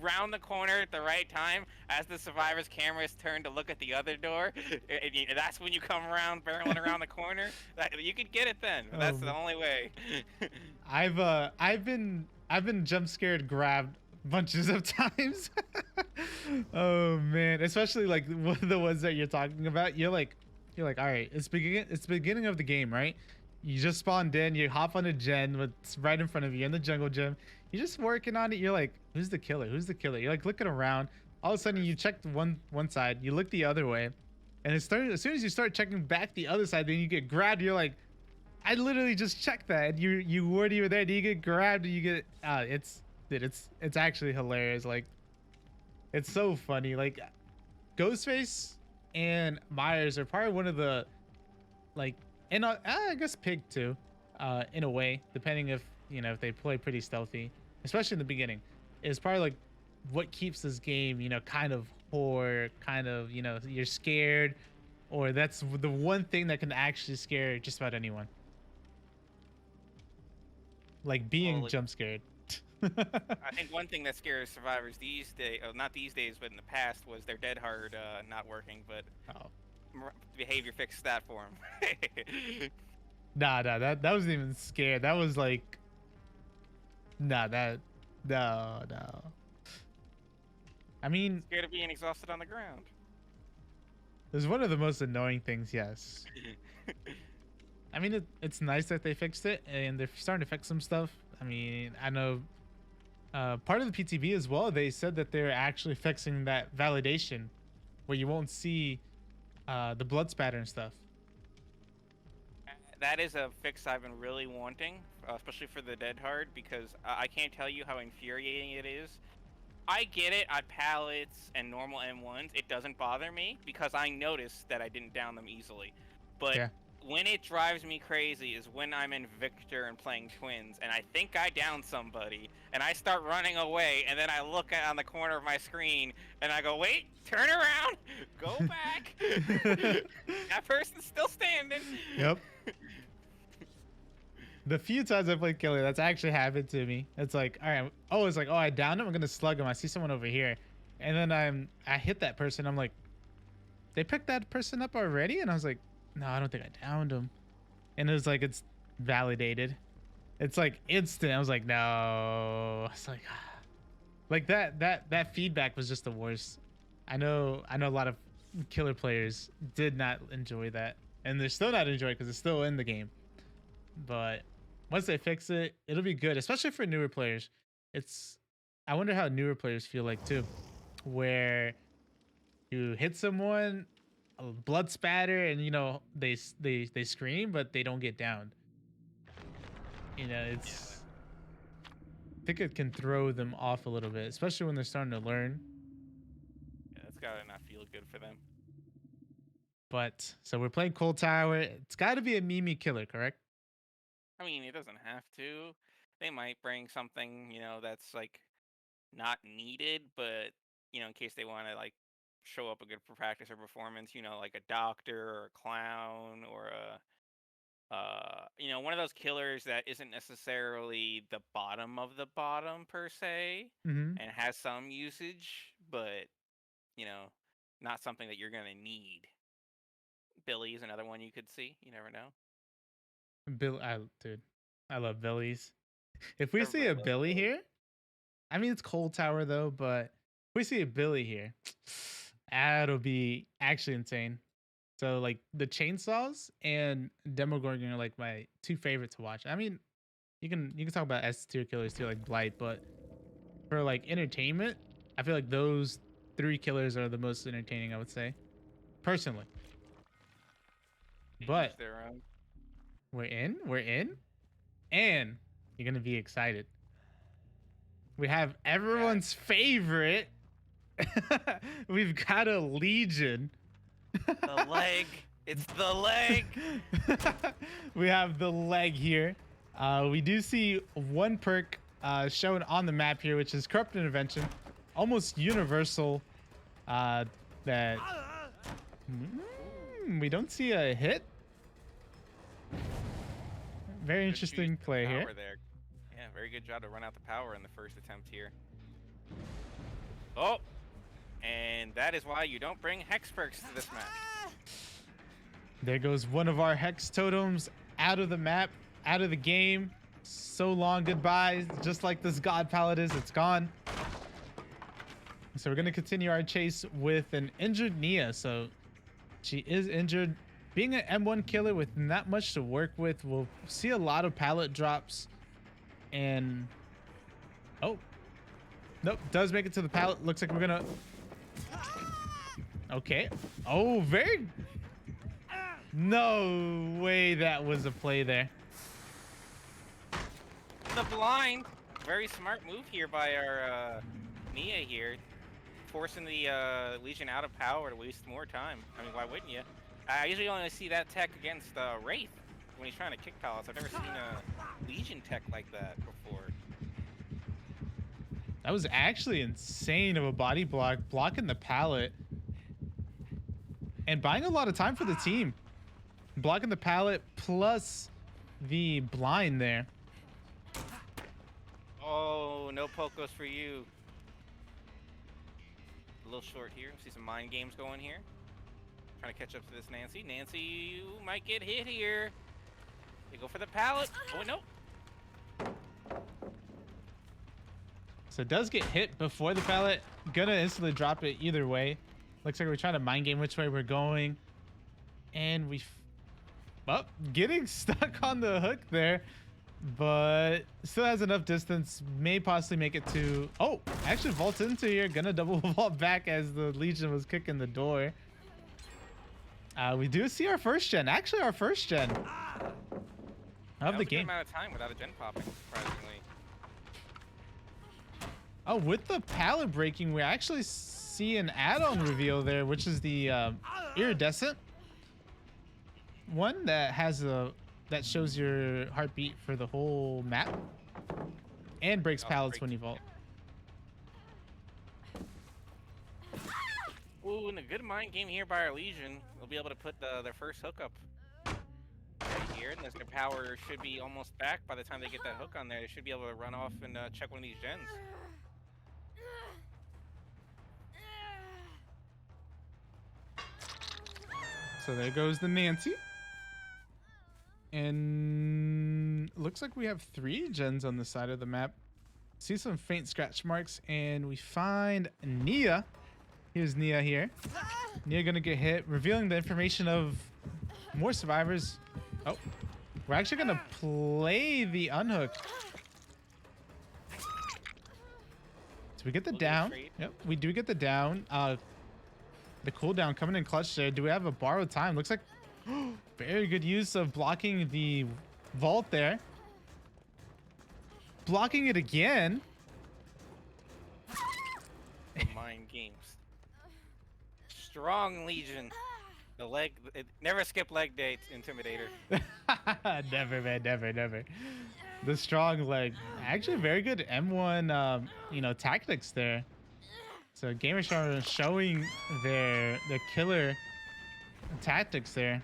Speaker 2: round the corner at the right time, as the survivor's camera is turned to look at the other door, that's when you come around barreling around the corner. You could get it then. But that's the
Speaker 1: Oh,
Speaker 2: only way.
Speaker 1: I've been jump scared grabbed bunches of times. Oh man, especially like one of the ones that you're talking about. You're like, all right, it's beginning of the game, right? You just spawned in, you hop on a gen what's right in front of you in the jungle gym. You're just working on it. You're like, who's the killer? Who's the killer? You're like looking around. All of a sudden, you check one side, you look the other way, and as soon as you start checking back the other side, then you get grabbed. You're like, I literally just checked that. And you weren't even there. Do you get grabbed? Do you get? It's actually hilarious. Like it's so funny. Like Ghostface and Myers are probably one of the like, and I guess Pig too, in a way, depending if they play pretty stealthy, especially in the beginning, is probably like what keeps this game kind of horror, kind of you're scared, or that's the one thing that can actually scare just about anyone, like being
Speaker 2: Well,
Speaker 1: jump scared.
Speaker 2: I think one thing that scares survivors these days, not these days, but in the past, was their dead hard not working. But
Speaker 1: Oh.
Speaker 2: behavior fixed that for them.
Speaker 1: Nah, that wasn't even scared. That was like, nah, that, no. I mean,
Speaker 2: Scared of being exhausted on the ground.
Speaker 1: it was one of the most annoying things, yes. I mean, it's nice that they fixed it and they're starting to fix some stuff. I mean, I know part of the PTV as well, they said that they're actually fixing that validation where you won't see the blood spatter and stuff.
Speaker 2: That is a fix I've been really wanting, especially for the dead hard, because I can't tell you how infuriating it is. I get it on pallets and normal M1s. It doesn't bother me because I noticed that I didn't down them easily. But
Speaker 1: Yeah.
Speaker 2: when it drives me crazy is when I'm in Victor and playing twins and I think I downed somebody and I start running away and then I look on the corner of my screen and I go, wait, turn around, go back. That person's still standing.
Speaker 1: Yep. The few times I played killer, that's actually happened to me. It's like, all right, it's like, I downed him. I'm gonna slug him. I see someone over here, and then I hit that person. I'm like, they picked that person up already, and I was like, no, I don't think I downed him. And it was like, it's validated. It's like instant. I was like, no. It's like that feedback was just the worst. I know a lot of killer players did not enjoy that, and they're still not enjoying it because it's still in the game. But once they fix it, it'll be good, especially for newer players. It's I wonder how newer players feel like too, where you hit someone, a blood spatter, and they scream, but they don't get downed.
Speaker 2: Yeah,
Speaker 1: I think it can throw them off a little bit, especially when they're starting to learn.
Speaker 2: that's gotta not feel good for them.
Speaker 1: But so we're playing Cold Tower. It's got to be a Mimi killer, correct?
Speaker 2: I mean, it doesn't have to. They might bring something, that's like not needed, but in case they want to like show up a good practice or performance, like a doctor or a clown or one of those killers that isn't necessarily the bottom of the bottom per se,
Speaker 1: Mm-hmm.
Speaker 2: and has some usage, but you know, not something that you're gonna need. Billy is another one you could see. You never know.
Speaker 1: Dude, I love Billies. If we see
Speaker 2: Everybody
Speaker 1: a
Speaker 2: loves
Speaker 1: Billy
Speaker 2: Billy.
Speaker 1: here, I mean, it's Cold Tower though, but if we see a Billy here, that'll be actually insane. So like the chainsaws and Demogorgon are like my two favorite to watch. I mean, you can talk about S tier killers too, like Blight, but for like entertainment, I feel like those three killers are the most entertaining, I would say, personally.
Speaker 2: To each
Speaker 1: But
Speaker 2: their own.
Speaker 1: we're in, and you're gonna be excited. We have
Speaker 2: Yeah.
Speaker 1: everyone's favorite. We've got a Legion.
Speaker 2: The leg. It's the leg.
Speaker 1: We have the leg here. We do see one perk shown on the map here, which is Corrupt Intervention. Almost universal. That we don't see a hit. Very interesting play here.
Speaker 2: There. Yeah, very good job to run out the power in the first attempt here. Oh, and that is why you don't bring hex perks to this map.
Speaker 1: There goes one of our hex totems out of the map, out of the game. So long goodbye. Just like this God Pallet is, it's gone. So we're going to continue our chase with an injured Nia. So she is injured. Being an M1 killer with not much to work with, we'll see a lot of pallet drops. And oh, nope, does make it to the pallet. Looks like we're gonna, okay. Oh, very, no way that was a play there.
Speaker 2: The blind, very smart move here by our Nia here, forcing the Legion out of power to waste more time. I mean, why wouldn't you? I usually only see that tech against Wraith when he's trying to kick pallets. I've never seen a Legion tech like that before.
Speaker 1: That was actually insane of a body block, blocking the pallet and buying a lot of time for the team. Blocking the pallet plus the blind there.
Speaker 2: Oh, no Pocos for you. A little short here. See some mind games going here. Trying to catch up to this Nancy. Nancy, you might get hit here. They go for the pallet. Oh, no.
Speaker 1: So it does get hit before the pallet. Gonna instantly drop it either way. Looks like we're trying to mind game which way we're going. And getting stuck on the hook there. But still has enough distance. May possibly make it to... Oh, actually vaults into here. Gonna double vault back as the Legion was kicking the door. We do see our first gen. Actually, our first gen of the game.
Speaker 2: A good amount of time without a gen popping, surprisingly.
Speaker 1: Oh, with the pallet breaking, we actually see an add-on reveal there, which is the iridescent one that has that shows your heartbeat for the whole map and breaks pallets when you vault.
Speaker 2: Ooh, and a good mind game here by our Legion. They'll be able to put their first hookup right here, and their power should be almost back by the time they get that hook on there. They should be able to run off and check one of these gens.
Speaker 1: So there goes the Nancy. And looks like we have 3 gens on the side of the map. See some faint scratch marks, and we find Nia. Here's Nia here. Nia gonna get hit, revealing the information of more survivors. Oh, we're actually gonna play the unhook. So we get the down. Yep, we do get the down. The cooldown coming in clutch there. Do we have a borrowed time? Looks like very good use of blocking the vault there. Blocking it again.
Speaker 2: Mind games. Strong Legion. The leg, never skip leg day, Intimidator.
Speaker 1: Never, man, never. The strong leg. Actually, very good M1, tactics there. So gamers are showing their killer tactics there.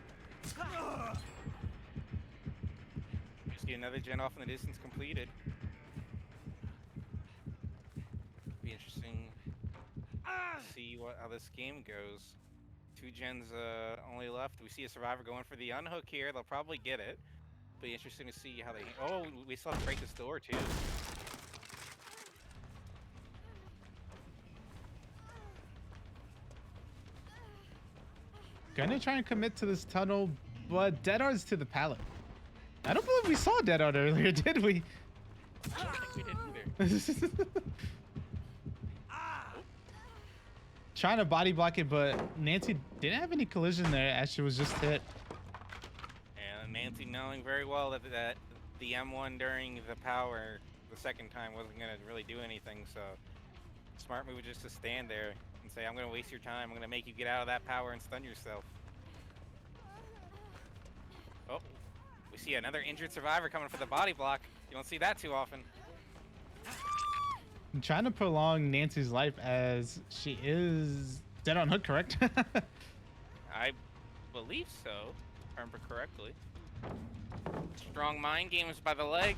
Speaker 2: You see another gen off in the distance completed. Be interesting to see how this game goes. 2 gens only left. We see a survivor going for the unhook here. They'll probably get it. Be interesting to see how they... Oh, we still have to break this door too.
Speaker 1: Gonna try and commit to this tunnel, but Dead Hard's to the pallet. I don't believe we saw Dead Hard earlier, did we?
Speaker 2: I don't think we did either.
Speaker 1: Trying to body block it, but Nancy didn't have any collision there as she was just hit.
Speaker 2: And Nancy knowing very well that the M1 during the power the second time wasn't going to really do anything, so Smart move just to stand there and say, I'm gonna waste your time. I'm gonna make you get out of that power and stun yourself. Oh, we see another injured survivor coming for the body block. You don't see that too often.
Speaker 1: I'm trying to prolong Nancy's life as she is dead on hook, correct?
Speaker 2: I believe so, if I remember correctly. Strong mind games by the leg.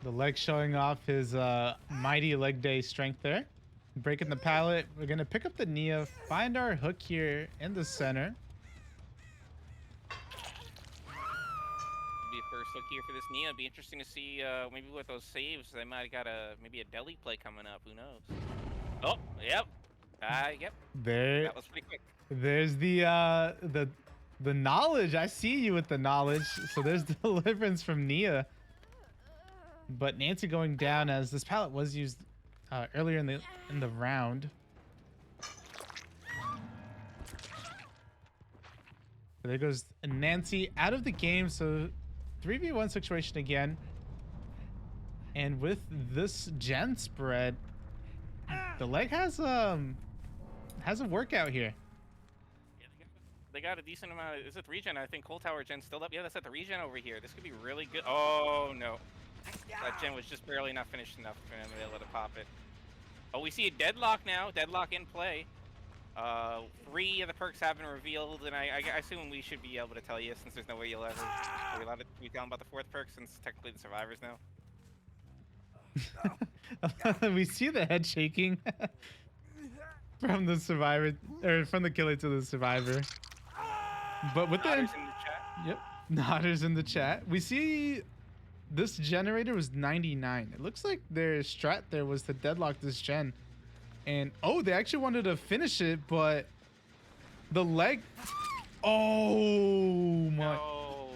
Speaker 1: The leg showing off his mighty leg day strength there. Breaking the pallet. We're going to pick up the Nia, find our hook here in the center.
Speaker 2: Be a first look here for this Nia. Be interesting to see maybe with those saves. They might have got maybe a deli play coming up. Who knows? Oh, yep. Yep.
Speaker 1: There.
Speaker 2: That was pretty quick.
Speaker 1: There's the knowledge. I see you with the knowledge. So there's deliverance from Nia. But Nancy going down as this pallet was used earlier in the round. So there goes Nancy out of the game. So 3v1 situation again. And with this gen spread, the leg has a workout here.
Speaker 2: Yeah, they got a decent amount. Is it regen? I think Cold Tower gen's still up. Yeah, that's at the regen over here. This could be really good. Oh no. That gen was just barely not finished enough for him to be able to pop it. Oh, we see a deadlock now. Deadlock in play. 3 of the perks have been revealed, and I assume we should be able to tell you since there's no way you'll ever. Are we allowed to be telling about the 4th perk since technically the survivors now?
Speaker 1: We see the head shaking from the survivor, or from the killer to the survivor. But with
Speaker 2: Nodders in the chat.
Speaker 1: Yep, Nodders in the chat. We see this generator was 99. It looks like their strat there was to deadlock this gen. And oh, they actually wanted to finish it, but the leg. Oh my!
Speaker 2: No.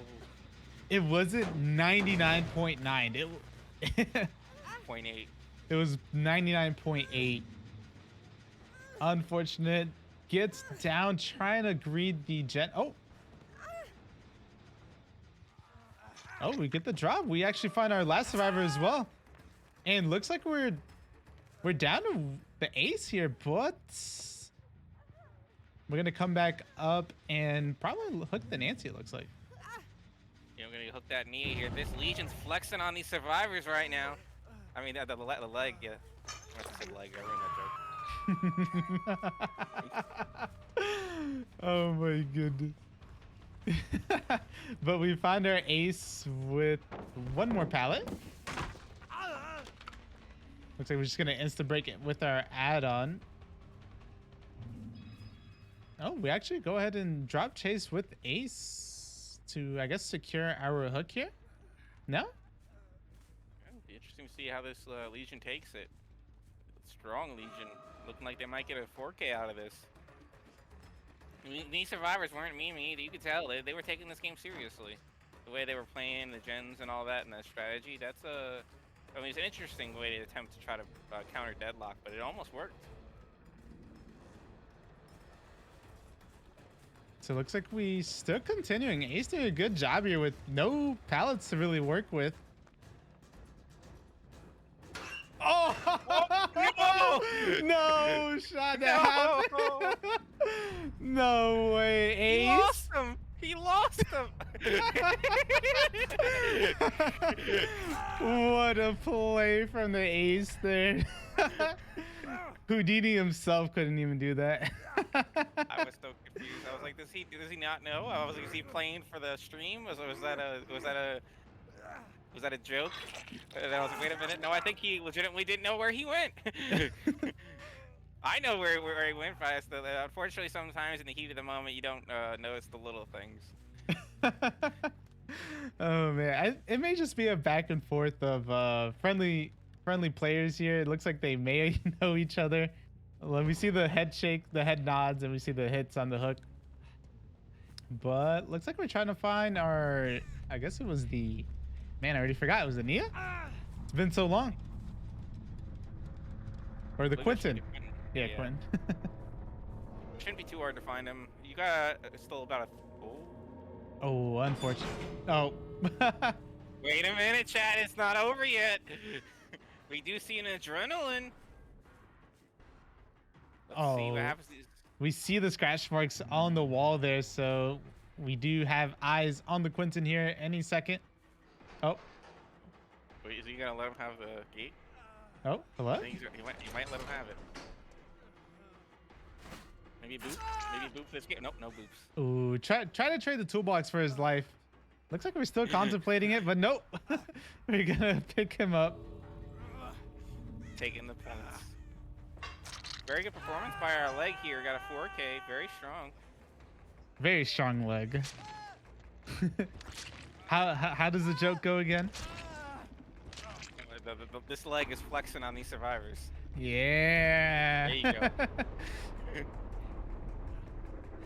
Speaker 1: It wasn't 99.9. It
Speaker 2: 0.8.
Speaker 1: It was 99.8. Unfortunate. Gets down, trying to greed the gen. Oh, we get the drop. We actually find our last survivor as well. And looks like we're down to the ace here, but we're gonna come back up and probably hook the Nancy, it looks like.
Speaker 2: Yeah, I'm gonna hook that knee here. This Legion's flexing on these survivors right now. I mean, the leg, yeah. I must have said leg. I ruined that joke.
Speaker 1: Oh my goodness. But we find our ace with one more pallet. Looks like we're just gonna insta break it with our add-on. Oh, we actually go ahead and drop chase with ace to, I guess, secure our hook here. No?
Speaker 2: It'll be interesting to see how this Legion takes it. Strong Legion, looking like they might get a 4K out of this. I mean, these survivors weren't mean either. You could tell they were taking this game seriously. The way they were playing the gens and all that, and the strategy. That's I mean, it's an interesting way to attempt to try to counter deadlock, but it almost worked.
Speaker 1: So it looks like we still continuing. Ace did a good job here with no pallets to really work with. Oh,
Speaker 2: no!
Speaker 1: No shot that happened. No way, Ace.
Speaker 2: He lost him. He lost him.
Speaker 1: What a play from the Ace there. Houdini himself couldn't even do that.
Speaker 2: I was so confused. I was like, does he not know? I was like, is he playing for the stream? Was that a joke? And I was like, wait a minute. No, I think he legitimately didn't know where he went. I know where he went fast. Unfortunately, sometimes in the heat of the moment, you don't notice the little things.
Speaker 1: Oh man, it may just be a back and forth of friendly players here. It looks like they may know each other. Let me see the head shake, the head nods, and we see the hits on the hook. But looks like we're trying to find our. I guess it was the. Man, I already forgot. It was the Nia. It's been so long. Or the Quentin. Yeah, Quentin.
Speaker 2: Shouldn't be too hard to find him. You got still about a.
Speaker 1: Oh, unfortunate. Oh.
Speaker 2: Wait a minute, chat. It's not over yet. We do see an adrenaline. Let's see what
Speaker 1: Oh,
Speaker 2: happens.
Speaker 1: we see the scratch marks on the wall there, so we do have eyes on the Quentin here any second. Oh,
Speaker 2: Wait, is he gonna let him have the gate?
Speaker 1: oh, hello?
Speaker 2: I think he might let him have it. Maybe boop. Maybe boop this game. Nope, no boops.
Speaker 1: Ooh, try to trade the toolbox for his life. Looks like we're still contemplating it, but nope. We're gonna pick him up.
Speaker 2: Taking the points. Very good performance by our leg here. Got a 4K. Very strong.
Speaker 1: Very strong leg. How does the joke go again?
Speaker 2: This leg is flexing on these survivors.
Speaker 1: Yeah.
Speaker 2: There you go.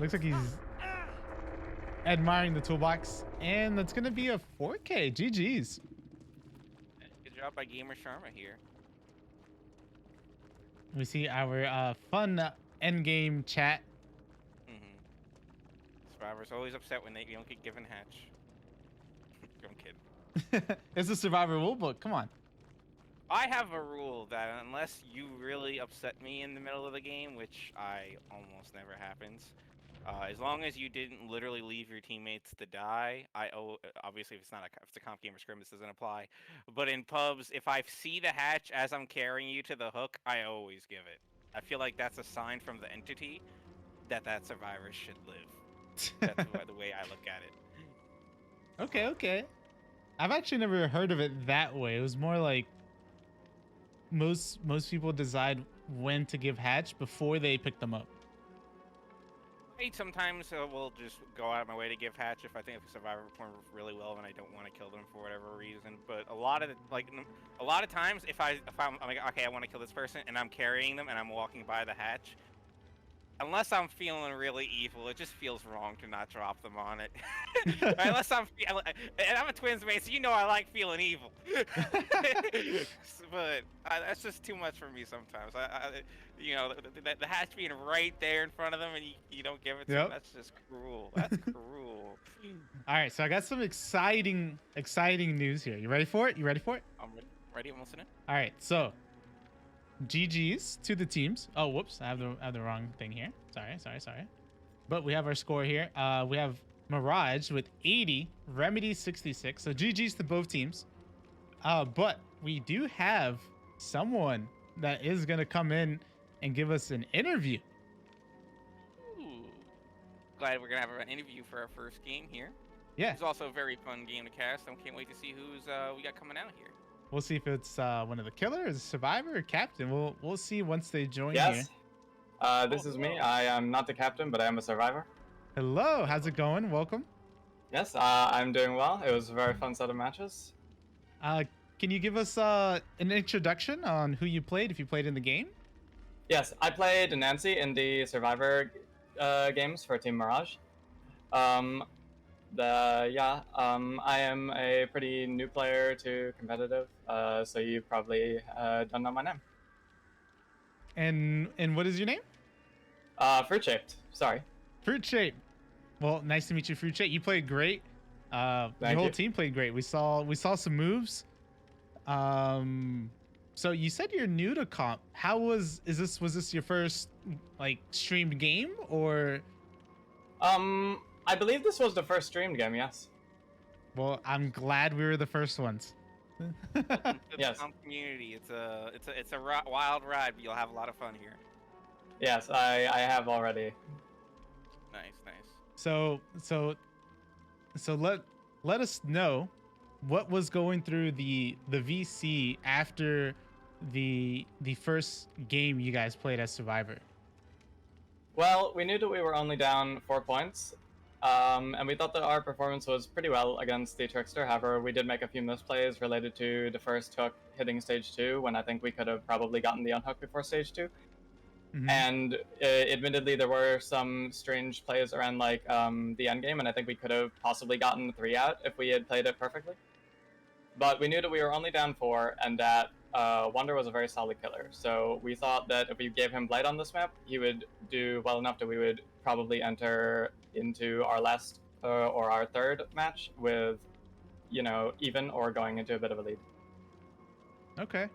Speaker 1: Looks like he's admiring the toolbox, and that's gonna be a 4K. GG's.
Speaker 2: Good job by Gamer Sharma here.
Speaker 1: We see our fun endgame chat.
Speaker 2: Survivor's always upset when they don't get given hatch. I'm kidding.
Speaker 1: It's a Survivor rulebook. Come on.
Speaker 2: I have a rule that unless you really upset me in the middle of the game, which I almost never happens, as long as you didn't literally leave your teammates to die, obviously if it's a comp gamer scrim, this doesn't apply. But in pubs, if I see the hatch as I'm carrying you to the hook, I always give it. I feel like that's a sign from the entity that survivor should live. That's the way I look at it.
Speaker 1: Okay. I've actually never heard of it that way. It was more like most people decide when to give hatch before they pick them up.
Speaker 2: Sometimes we'll just go out of my way to give hatch if I think the survivor performed really well and I don't want to kill them for whatever reason. But a lot of times if I'm like, okay, I want to kill this person and I'm carrying them and I'm walking by the hatch, unless I'm feeling really evil, it just feels wrong to not drop them on it. Unless and I'm a twins mate, so you know I like feeling evil. But that's just too much for me sometimes. The hatch being right there in front of them and you don't give it to them, that's just cruel. That's cruel.
Speaker 1: All right, so I got some exciting news here. You ready for it?
Speaker 2: I'm ready. I'm listening.
Speaker 1: All right, so GG's to the teams. Oh, whoops, I have the wrong thing here. Sorry. But we have our score here. We have Mirage with 80, Remedy 66. So GG's to both teams. But we do have someone that is gonna come in and give us an interview.
Speaker 2: Ooh. Glad we're gonna have an interview for our first game here.
Speaker 1: Yeah.
Speaker 2: It's also a very fun game to cast. I can't wait to see who's we got coming out here.
Speaker 1: We'll see if it's one of the killers, survivor, or captain. We'll see once they join
Speaker 3: yes.
Speaker 1: here.
Speaker 3: This is me. I am not the captain, but I am a survivor.
Speaker 1: Hello, how's it going? Welcome.
Speaker 3: Yes, I'm doing well. It was a very fun set of matches.
Speaker 1: Can you give us an introduction on who you played, if you played in the game?
Speaker 3: Yes, I played Nancy in the survivor games for Team Mirage. I am a pretty new player to competitive, so you probably don't know my name.
Speaker 1: And what is your name?
Speaker 3: Fruit Shaped. Sorry.
Speaker 1: Fruit Shape. Well, nice to meet you, Fruit Shape. You played great. Your whole team played great. We saw some moves. So you said you're new to comp. Was this your first streamed game, or?
Speaker 3: I believe this was the first streamed game. Yes.
Speaker 1: Well, I'm glad we were the first ones.
Speaker 2: Yes. Community. It's a wild ride, but you'll have a lot of fun here.
Speaker 3: Yes, I have already.
Speaker 2: Nice.
Speaker 1: So let us know what was going through the VC after the first game you guys played as Survivor.
Speaker 3: Well, we knew that we were only down 4 points, and we thought that our performance was pretty well against the Trickster. However, we did make a few misplays related to the first hook hitting stage 2, when I think we could have probably gotten the unhook before stage 2. Mm-hmm. And admittedly, there were some strange plays around the end game, and I think we could have possibly gotten the 3 out if we had played it perfectly. But we knew that we were only down 4, and that Wonder was a very solid killer. So we thought that if we gave him Blight on this map, he would do well enough that we would probably enter into our last or our third match with, even or going into a bit of a lead.
Speaker 1: Okay.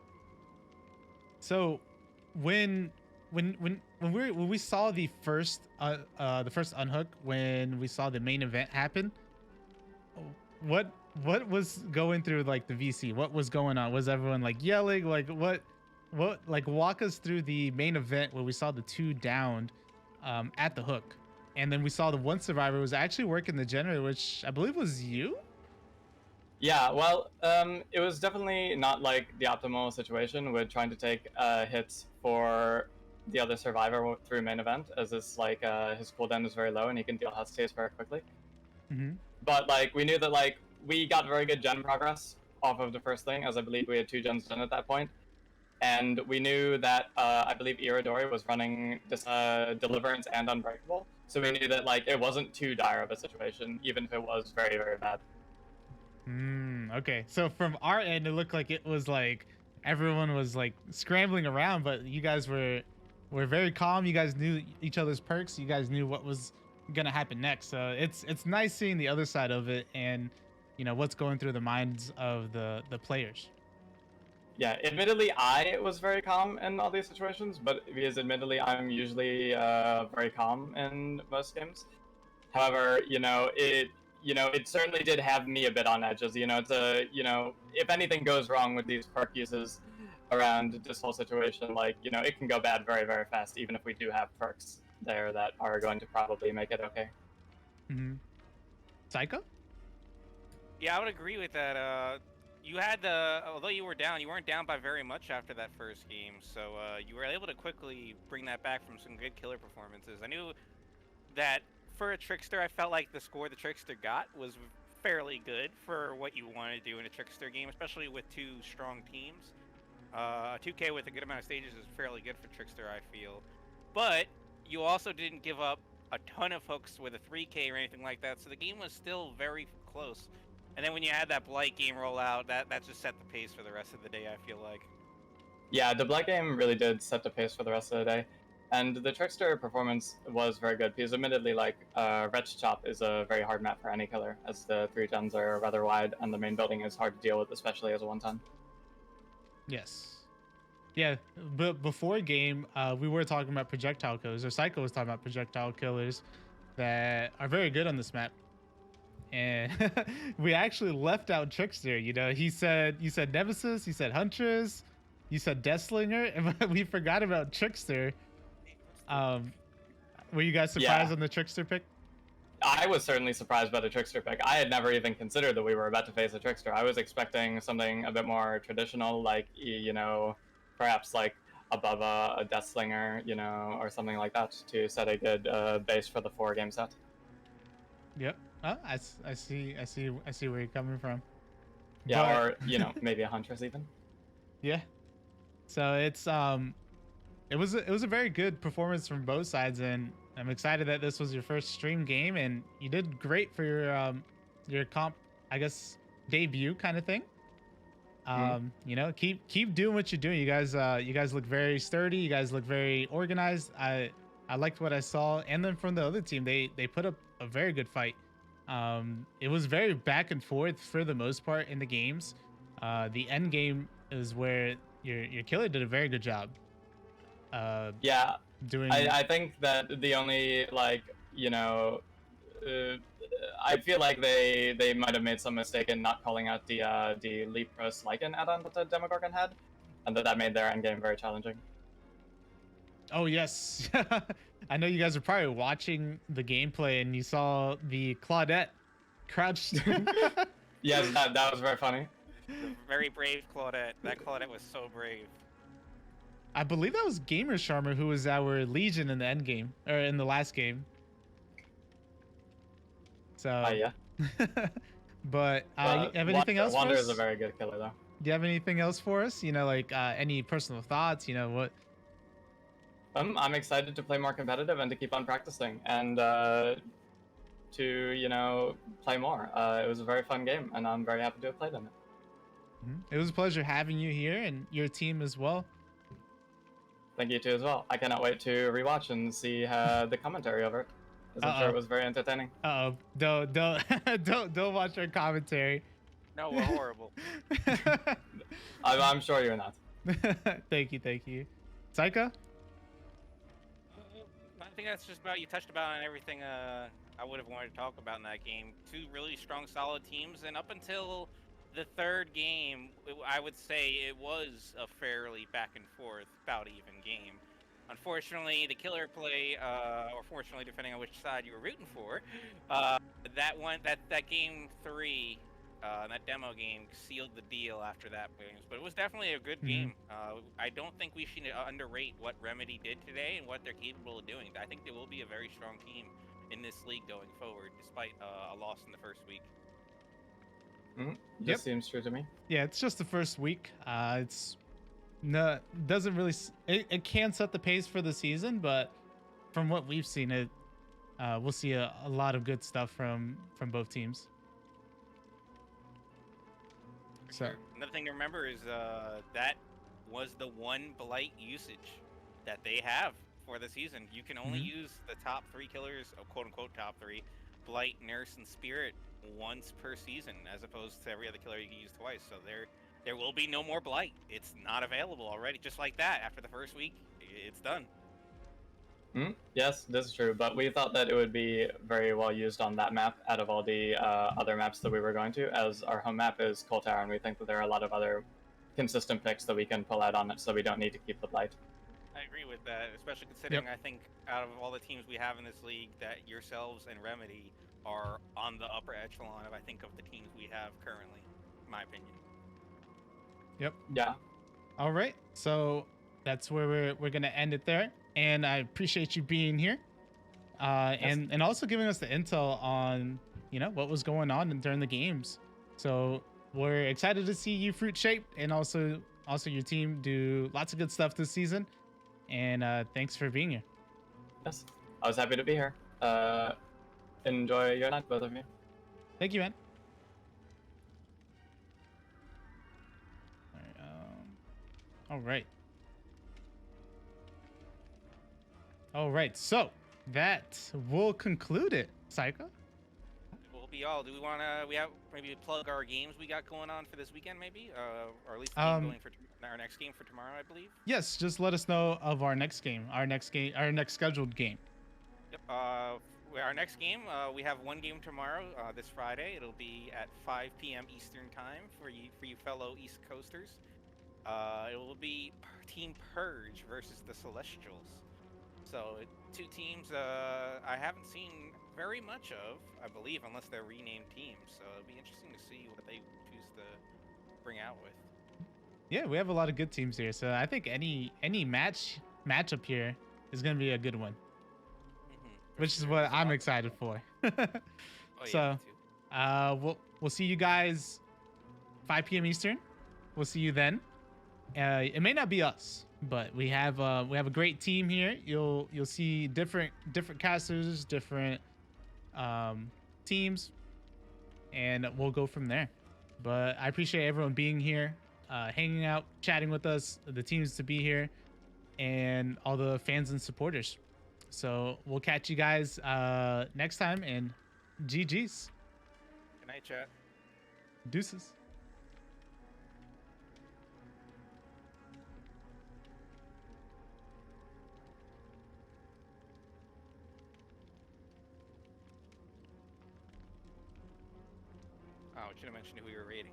Speaker 1: So when we saw the first unhook, when we saw the main event happen, what was going through like the VC? What was going on? Was everyone like yelling? Like what like walk us through the main event where we saw the two downed at the hook, and then we saw the one survivor was actually working the generator, which I believe was you.
Speaker 3: Yeah, well, it was definitely not like the optimal situation with trying to take hits for the other survivor through main event, as this like his cooldown is very low and he can deal hesitates very quickly.
Speaker 1: Mm-hmm.
Speaker 3: But like we knew that like we got very good gen progress off of the first thing, as I believe we had 2 gens done at that point, and we knew that I believe Iridori was running this Deliverance and Unbreakable, so we knew that like it wasn't too dire of a situation, even if it was very very bad.
Speaker 1: Okay, so from our end, it looked like it was like everyone was like scrambling around, but you guys were very calm. You guys knew each other's perks. You guys knew what was gonna happen next. So it's nice seeing the other side of it, and you know what's going through the minds of the players.
Speaker 3: Yeah, admittedly, I was very calm in all these situations, but because admittedly, I'm usually very calm in most games. However, it certainly did have me a bit on edge. As it's if anything goes wrong with these perk uses around this whole situation, like it can go bad very very fast, even if we do have perks there that are going to probably make it okay.
Speaker 1: Mm-hmm. Psycho?
Speaker 2: Yeah, I would agree with that. You had although you were down, you weren't down by very much after that first game, so you were able to quickly bring that back from some good killer performances. I knew that for a Trickster, I felt like the score the Trickster got was fairly good for what you want to do in a Trickster game, especially with 2 strong teams. 2K with a good amount of stages is fairly good for Trickster, I feel. But you also didn't give up a ton of hooks with a 3K or anything like that, so the game was still very close. And then when you had that Blight game roll out, that just set the pace for the rest of the day, I feel like.
Speaker 3: Yeah, the Blight game really did set the pace for the rest of the day. And the Trickster performance was very good, because admittedly, like, Wretch Chop is a very hard map for any killer, as the 3 gens are rather wide, and the main building is hard to deal with, especially as a 1-ton.
Speaker 1: Yes. Yeah, but before game, we were talking about projectile killers, or Psycho was talking about projectile killers that are very good on this map. And we actually left out Trickster. You said Nemesis, you said Huntress, you said Deathslinger, and we forgot about Trickster. Were you guys surprised on the Trickster pick?
Speaker 3: I was certainly surprised by the Trickster pick. I had never even considered that we were about to face a Trickster. I was expecting something a bit more traditional, like, perhaps like above a Deathslinger, or something like that, to set a good base for the 4-game set.
Speaker 1: Yep. Oh, I see where you're coming from.
Speaker 3: Yeah, but... or maybe a Huntress even.
Speaker 1: Yeah. So it was a very good performance from both sides, and I'm excited that this was your first stream game, and you did great for your comp, I guess, debut kind of thing. Keep doing what you're doing. You guys look very sturdy. You guys look very organized. I liked what I saw, and then from the other team, they put up a very good fight. It was very back and forth for the most part in the games. The end game is where your killer did a very good job. I
Speaker 3: think that the only I feel like they might have made some mistake in not calling out the Lepros Lycan add-on that the Demogorgon had, and that made their endgame very challenging.
Speaker 1: Oh yes. I know you guys are probably watching the gameplay and you saw the Claudette crouched.
Speaker 3: Yes, that was very funny.
Speaker 2: Very brave Claudette. That Claudette was so brave.
Speaker 1: I believe that was Gamer Sharmer who was our Legion in the end game, or in the last game. So
Speaker 3: yeah.
Speaker 1: But you have anything else
Speaker 3: Wander
Speaker 1: for us?
Speaker 3: is a very good killer though.
Speaker 1: Do you have anything else for us? Any personal thoughts? What?
Speaker 3: I'm excited to play more competitive and to keep on practicing and to play more. It was a very fun game, and I'm very happy to have played in it.
Speaker 1: It was a pleasure having you here and your team as well.
Speaker 3: Thank you too as well. I cannot wait to rewatch and see the commentary over it, as I'm sure it was very entertaining.
Speaker 1: Don't watch our commentary.
Speaker 2: No, we're horrible.
Speaker 3: I'm sure you're not.
Speaker 1: Thank you, thank you. Saika?
Speaker 2: I think that's just about, you touched about on everything I would have wanted to talk about in that game. Two really strong, solid teams, and up until the third game, I would say it was a fairly back and forth, about even game. Unfortunately, the killer play, or fortunately, depending on which side you were rooting for, that game three, that demo game sealed the deal after that game. But it was definitely a good
Speaker 1: Mhm.
Speaker 2: game. I don't think we should underrate what Remedy did today and what they're capable of doing. I think they will be a very strong team in this league going forward, despite a loss in the first week.
Speaker 3: Just
Speaker 1: Yep.
Speaker 3: seems true to me.
Speaker 1: Yeah, it's just the first week. It's no doesn't really it can set the pace for the season, but from what we've seen, we'll see a lot of good stuff from both teams. So
Speaker 2: Sure. Another thing to remember is that was the one blight usage that they have for the season. You can only
Speaker 1: Mhm.
Speaker 2: use the top three killers, quote unquote top three, blight, nurse, and spirit, once per season, as opposed to every other killer you can use twice. So there will be no more blight. It's not available already. Just like that, after the first week, it's done.
Speaker 3: Yes, this is true, but we thought that it would be very well used on that map out of all the other maps that we were going to, as our home map is Coal Tower, and we think that there are a lot of other consistent picks that we can pull out on it, so we don't need to keep the blight.
Speaker 2: I agree with that, especially considering I think out of all the teams we have in this league, that yourselves and Remedy are on the upper echelon of, I think, of the teams we have currently, in my opinion.
Speaker 1: Yep.
Speaker 3: Yeah.
Speaker 1: All right. So that's where we're gonna end it there. And I appreciate you being here, and also giving us the intel on what was going on during the games. So we're excited to see you fruit shaped, and also your team do lots of good stuff this season. And thanks for being here.
Speaker 3: Yes. I was happy to be here. Enjoy your night, both of you.
Speaker 1: Thank you, man. All right. All right. So that will conclude it, Psycho.
Speaker 2: We'll be all. Do we want to? We have maybe plug our games we got going on for this weekend, maybe, or at least the game going for our next game for tomorrow, I believe.
Speaker 1: Yes. Just let us know of our next scheduled game.
Speaker 2: Yep. Our next game, we have one game tomorrow, this Friday. It'll be at 5 p.m. Eastern time for you fellow East Coasters. It will be Team Purge versus the Celestials. So two teams I haven't seen very much of, I believe, unless they're renamed teams. So it'll be interesting to see what they choose to bring out with.
Speaker 1: Yeah, we have a lot of good teams here, so I think any matchup here is gonna be a good one, which is what I'm excited for.
Speaker 2: Oh, yeah,
Speaker 1: So,
Speaker 2: me too.
Speaker 1: we'll see you guys 5 p.m. Eastern. We'll see you then. It may not be us, but we have a great team here. You'll see different casters, different teams, and we'll go from there. But I appreciate everyone being here, hanging out, chatting with us, the teams to be here, and all the fans and supporters. So we'll catch you guys next time, and GG's.
Speaker 2: Good night, chat.
Speaker 1: Deuces.
Speaker 2: Oh, I should have mentioned who you were rating.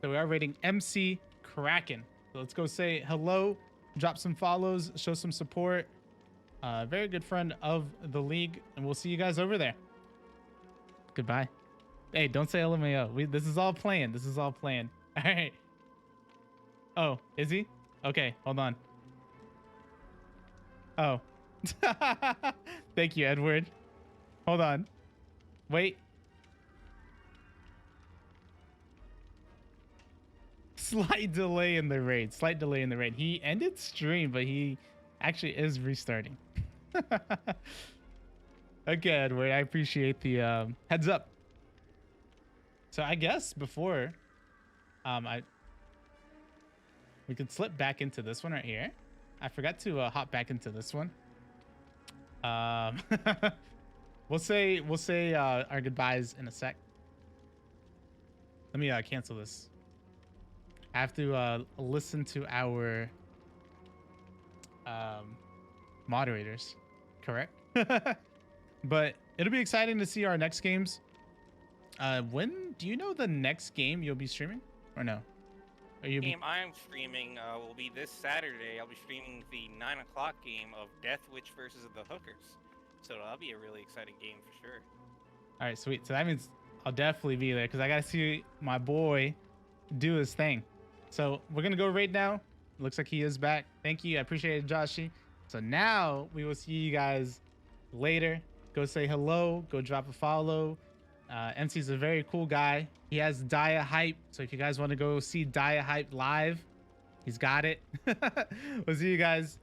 Speaker 1: So we are rating MC Kraken. So let's go say hello, drop some follows, show some support. Very good friend of the league, and we'll see you guys over there. Goodbye. Hey, don't say LMAO. This is all planned. This is all planned. All right. Oh, is he? Okay, hold on. Oh. Thank you, Edward. Hold on. Wait. Slight delay in the raid. Slight delay in the raid. He ended stream, but he actually is restarting. Okay, Edward. I appreciate the heads up. So I guess before we could slip back into this one right here. I forgot to hop back into this one. We'll say our goodbyes in a sec. Let me cancel this I have to listen to our moderators, correct? But it'll be exciting to see our next games. When do you know the next game you'll be streaming, or no? Are you
Speaker 2: Game I'm streaming will be this Saturday. I'll be streaming the 9 o'clock game of Death Witch versus the Hookers. So that'll be a really exciting game for sure.
Speaker 1: All right, sweet. So that means I'll definitely be there because I gotta see my boy do his thing. So we're gonna go right now. Looks like he is back. Thank you. I appreciate it, Joshy. So now we will see you guys later. Go say hello. Go drop a follow. MC's a very cool guy. He has Dia Hype. So if you guys want to go see Dia Hype live, he's got it. We'll see you guys